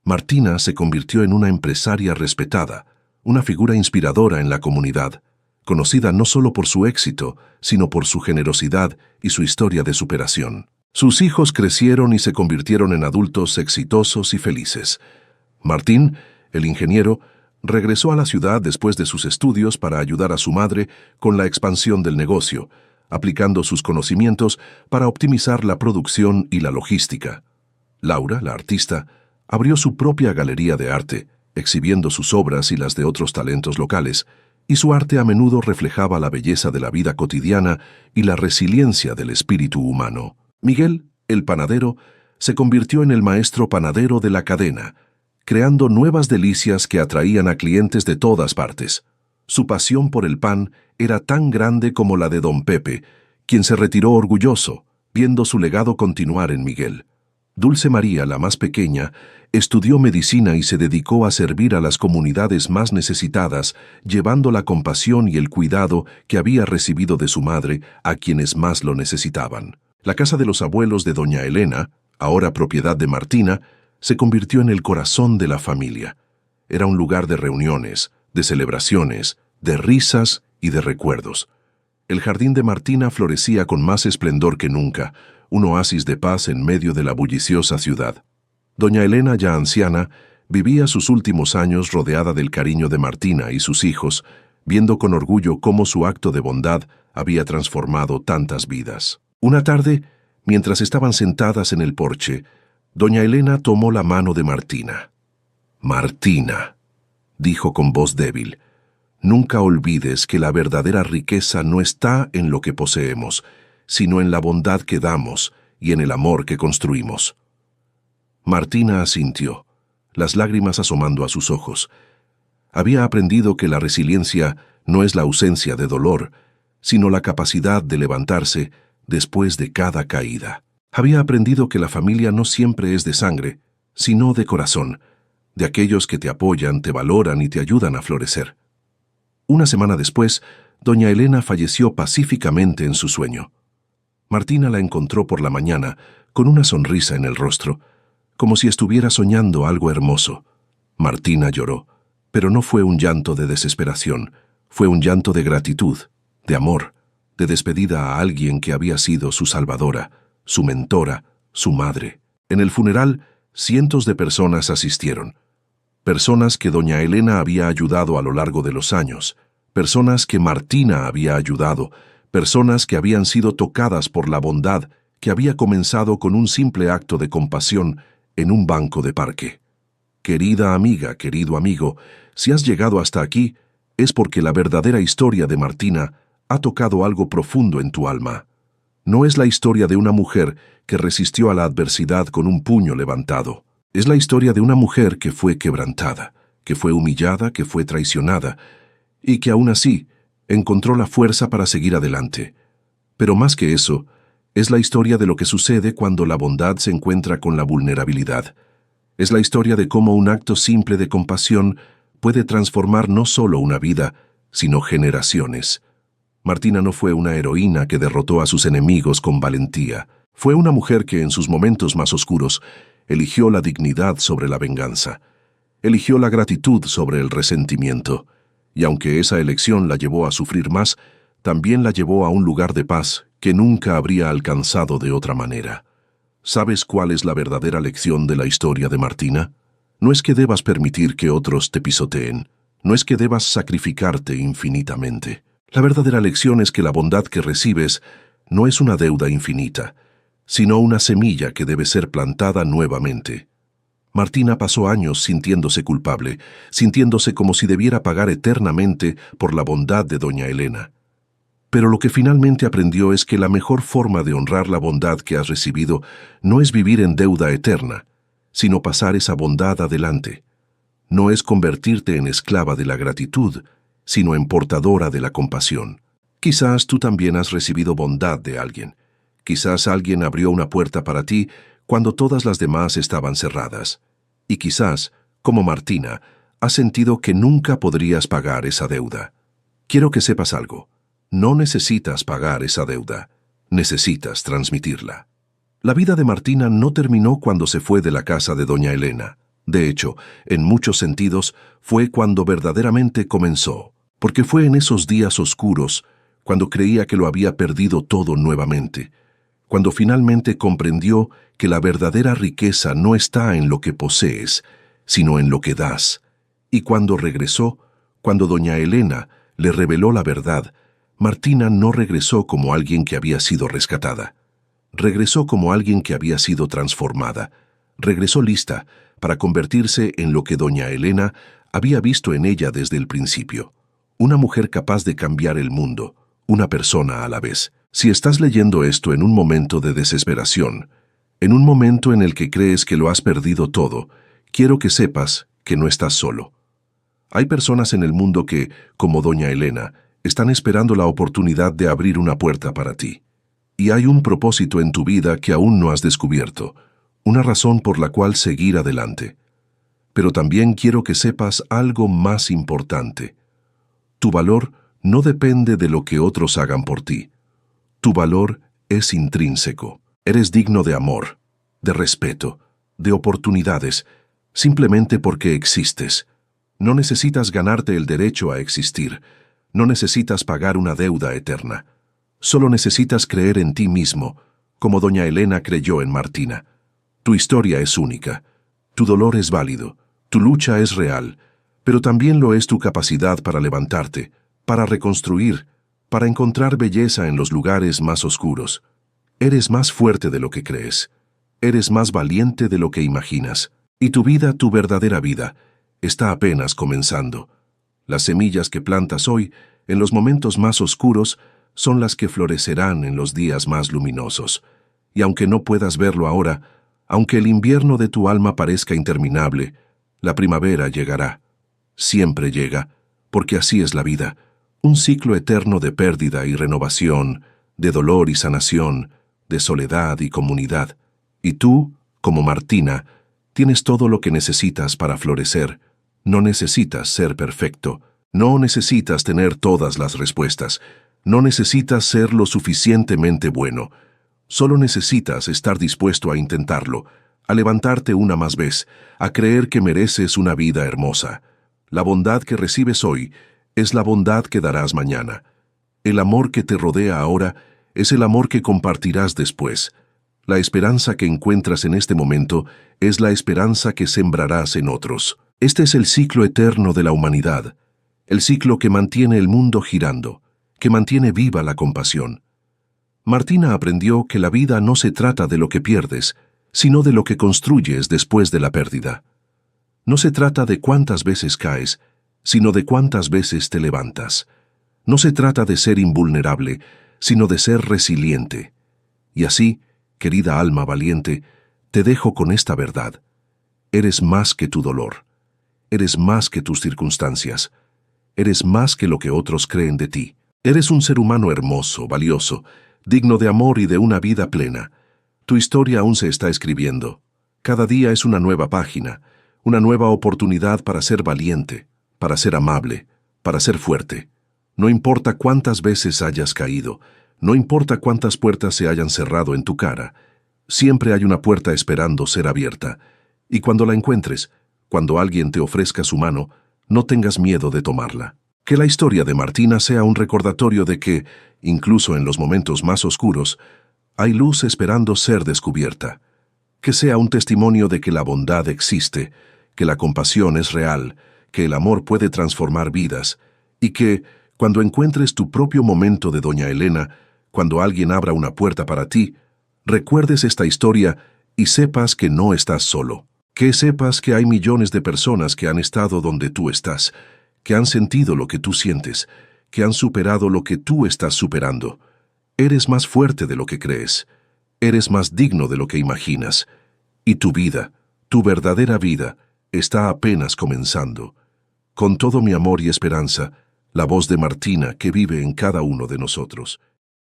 Martina se convirtió en una empresaria respetada, una figura inspiradora en la comunidad, conocida no solo por su éxito, sino por su generosidad y su historia de superación. Sus hijos crecieron y se convirtieron en adultos exitosos y felices. Martín, el ingeniero, regresó a la ciudad después de sus estudios para ayudar a su madre con la expansión del negocio, aplicando sus conocimientos para optimizar la producción y la logística. Laura, la artista, abrió su propia galería de arte, exhibiendo sus obras y las de otros talentos locales, y su arte a menudo reflejaba la belleza de la vida cotidiana y la resiliencia del espíritu humano. Miguel, el panadero, se convirtió en el maestro panadero de la cadena, creando nuevas delicias que atraían a clientes de todas partes. Su pasión por el pan era tan grande como la de don Pepe, quien se retiró orgulloso, viendo su legado continuar en Miguel. Dulce María, la más pequeña, estudió medicina y se dedicó a servir a las comunidades más necesitadas, llevando la compasión y el cuidado que había recibido de su madre a quienes más lo necesitaban. La casa de los abuelos de doña Elena, ahora propiedad de Martina, se convirtió en el corazón de la familia. Era un lugar de reuniones, de celebraciones, de risas y de recuerdos. El jardín de Martina florecía con más esplendor que nunca, un oasis de paz en medio de la bulliciosa ciudad. Doña Elena, ya anciana, vivía sus últimos años rodeada del cariño de Martina y sus hijos, viendo con orgullo cómo su acto de bondad había transformado tantas vidas. Una tarde, mientras estaban sentadas en el porche, doña Elena tomó la mano de Martina. «Martina», dijo con voz débil, «nunca olvides que la verdadera riqueza no está en lo que poseemos, sino en la bondad que damos y en el amor que construimos». Martina asintió, las lágrimas asomando a sus ojos. Había aprendido que la resiliencia no es la ausencia de dolor, sino la capacidad de levantarse después de cada caída. Había aprendido que la familia no siempre es de sangre, sino de corazón, de aquellos que te apoyan, te valoran y te ayudan a florecer. Una semana después, doña Elena falleció pacíficamente en su sueño. Martina la encontró por la mañana, con una sonrisa en el rostro, como si estuviera soñando algo hermoso. Martina lloró, pero no fue un llanto de desesperación, fue un llanto de gratitud, de amor, de despedida a alguien que había sido su salvadora, su mentora, su madre. En el funeral, cientos de personas asistieron. Personas que doña Elena había ayudado a lo largo de los años, personas que Martina había ayudado, personas que habían sido tocadas por la bondad que había comenzado con un simple acto de compasión en un banco de parque. Querida amiga, querido amigo, si has llegado hasta aquí, es porque la verdadera historia de Martina ha tocado algo profundo en tu alma. No es la historia de una mujer que resistió a la adversidad con un puño levantado. Es la historia de una mujer que fue quebrantada, que fue humillada, que fue traicionada, y que aún así encontró la fuerza para seguir adelante. Pero más que eso, es la historia de lo que sucede cuando la bondad se encuentra con la vulnerabilidad. Es la historia de cómo un acto simple de compasión puede transformar no solo una vida, sino generaciones. Martina no fue una heroína que derrotó a sus enemigos con valentía. Fue una mujer que en sus momentos más oscuros eligió la dignidad sobre la venganza. Eligió la gratitud sobre el resentimiento. Y aunque esa elección la llevó a sufrir más, también la llevó a un lugar de paz que nunca habría alcanzado de otra manera. ¿Sabes cuál es la verdadera lección de la historia de Martina? No es que debas permitir que otros te pisoteen. No es que debas sacrificarte infinitamente. La verdadera lección es que la bondad que recibes no es una deuda infinita, sino una semilla que debe ser plantada nuevamente. Martina pasó años sintiéndose culpable, sintiéndose como si debiera pagar eternamente por la bondad de doña Elena. Pero lo que finalmente aprendió es que la mejor forma de honrar la bondad que has recibido no es vivir en deuda eterna, sino pasar esa bondad adelante. No es convertirte en esclava de la gratitud, sino en portadora de la compasión. Quizás tú también has recibido bondad de alguien. Quizás alguien abrió una puerta para ti cuando todas las demás estaban cerradas. Y quizás, como Martina, has sentido que nunca podrías pagar esa deuda. Quiero que sepas algo. No necesitas pagar esa deuda. Necesitas transmitirla. La vida de Martina no terminó cuando se fue de la casa de doña Elena. De hecho, en muchos sentidos, fue cuando verdaderamente comenzó, porque fue en esos días oscuros, cuando creía que lo había perdido todo nuevamente, cuando finalmente comprendió que la verdadera riqueza no está en lo que posees, sino en lo que das. Y cuando regresó, cuando doña Elena le reveló la verdad, Martina no regresó como alguien que había sido rescatada. Regresó como alguien que había sido transformada. Regresó lista para convertirse en lo que doña Elena había visto en ella desde el principio. Una mujer capaz de cambiar el mundo, una persona a la vez. Si estás leyendo esto en un momento de desesperación, en un momento en el que crees que lo has perdido todo, quiero que sepas que no estás solo. Hay personas en el mundo que, como doña Elena, están esperando la oportunidad de abrir una puerta para ti. Y hay un propósito en tu vida que aún no has descubierto, una razón por la cual seguir adelante. Pero también quiero que sepas algo más importante. Tu valor no depende de lo que otros hagan por ti. Tu valor es intrínseco. Eres digno de amor, de respeto, de oportunidades, simplemente porque existes. No necesitas ganarte el derecho a existir. No necesitas pagar una deuda eterna. Solo necesitas creer en ti mismo, como doña Elena creyó en Martina. Tu historia es única. Tu dolor es válido. Tu lucha es real. Pero también lo es tu capacidad para levantarte, para reconstruir, para encontrar belleza en los lugares más oscuros. Eres más fuerte de lo que crees. Eres más valiente de lo que imaginas. Y tu vida, tu verdadera vida, está apenas comenzando. Las semillas que plantas hoy, en los momentos más oscuros, son las que florecerán en los días más luminosos. Y aunque no puedas verlo ahora, aunque el invierno de tu alma parezca interminable, la primavera llegará. Siempre llega, porque así es la vida, un ciclo eterno de pérdida y renovación, de dolor y sanación, de soledad y comunidad. Y tú, como Martina, tienes todo lo que necesitas para florecer. No necesitas ser perfecto, no necesitas tener todas las respuestas, no necesitas ser lo suficientemente bueno. Solo necesitas estar dispuesto a intentarlo, a levantarte una más vez, a creer que mereces una vida hermosa. La bondad que recibes hoy es la bondad que darás mañana. El amor que te rodea ahora es el amor que compartirás después. La esperanza que encuentras en este momento es la esperanza que sembrarás en otros. Este es el ciclo eterno de la humanidad, el ciclo que mantiene el mundo girando, que mantiene viva la compasión. Martina aprendió que la vida no se trata de lo que pierdes, sino de lo que construyes después de la pérdida. No se trata de cuántas veces caes, sino de cuántas veces te levantas. No se trata de ser invulnerable, sino de ser resiliente. Y así, querida alma valiente, te dejo con esta verdad. Eres más que tu dolor. Eres más que tus circunstancias. Eres más que lo que otros creen de ti. Eres un ser humano hermoso, valioso, digno de amor y de una vida plena. Tu historia aún se está escribiendo. Cada día es una nueva página, una nueva oportunidad para ser valiente, para ser amable, para ser fuerte. No importa cuántas veces hayas caído, no importa cuántas puertas se hayan cerrado en tu cara, siempre hay una puerta esperando ser abierta. Y cuando la encuentres, cuando alguien te ofrezca su mano, no tengas miedo de tomarla. Que la historia de Martina sea un recordatorio de que, incluso en los momentos más oscuros, hay luz esperando ser descubierta. Que sea un testimonio de que la bondad existe, que la compasión es real, que el amor puede transformar vidas, y que, cuando encuentres tu propio momento de doña Elena, cuando alguien abra una puerta para ti, recuerdes esta historia y sepas que no estás solo. Que sepas que hay millones de personas que han estado donde tú estás, que han sentido lo que tú sientes, que han superado lo que tú estás superando. Eres más fuerte de lo que crees. Eres más digno de lo que imaginas. Y tu vida, tu verdadera vida, está apenas comenzando. Con todo mi amor y esperanza, la voz de Martina que vive en cada uno de nosotros.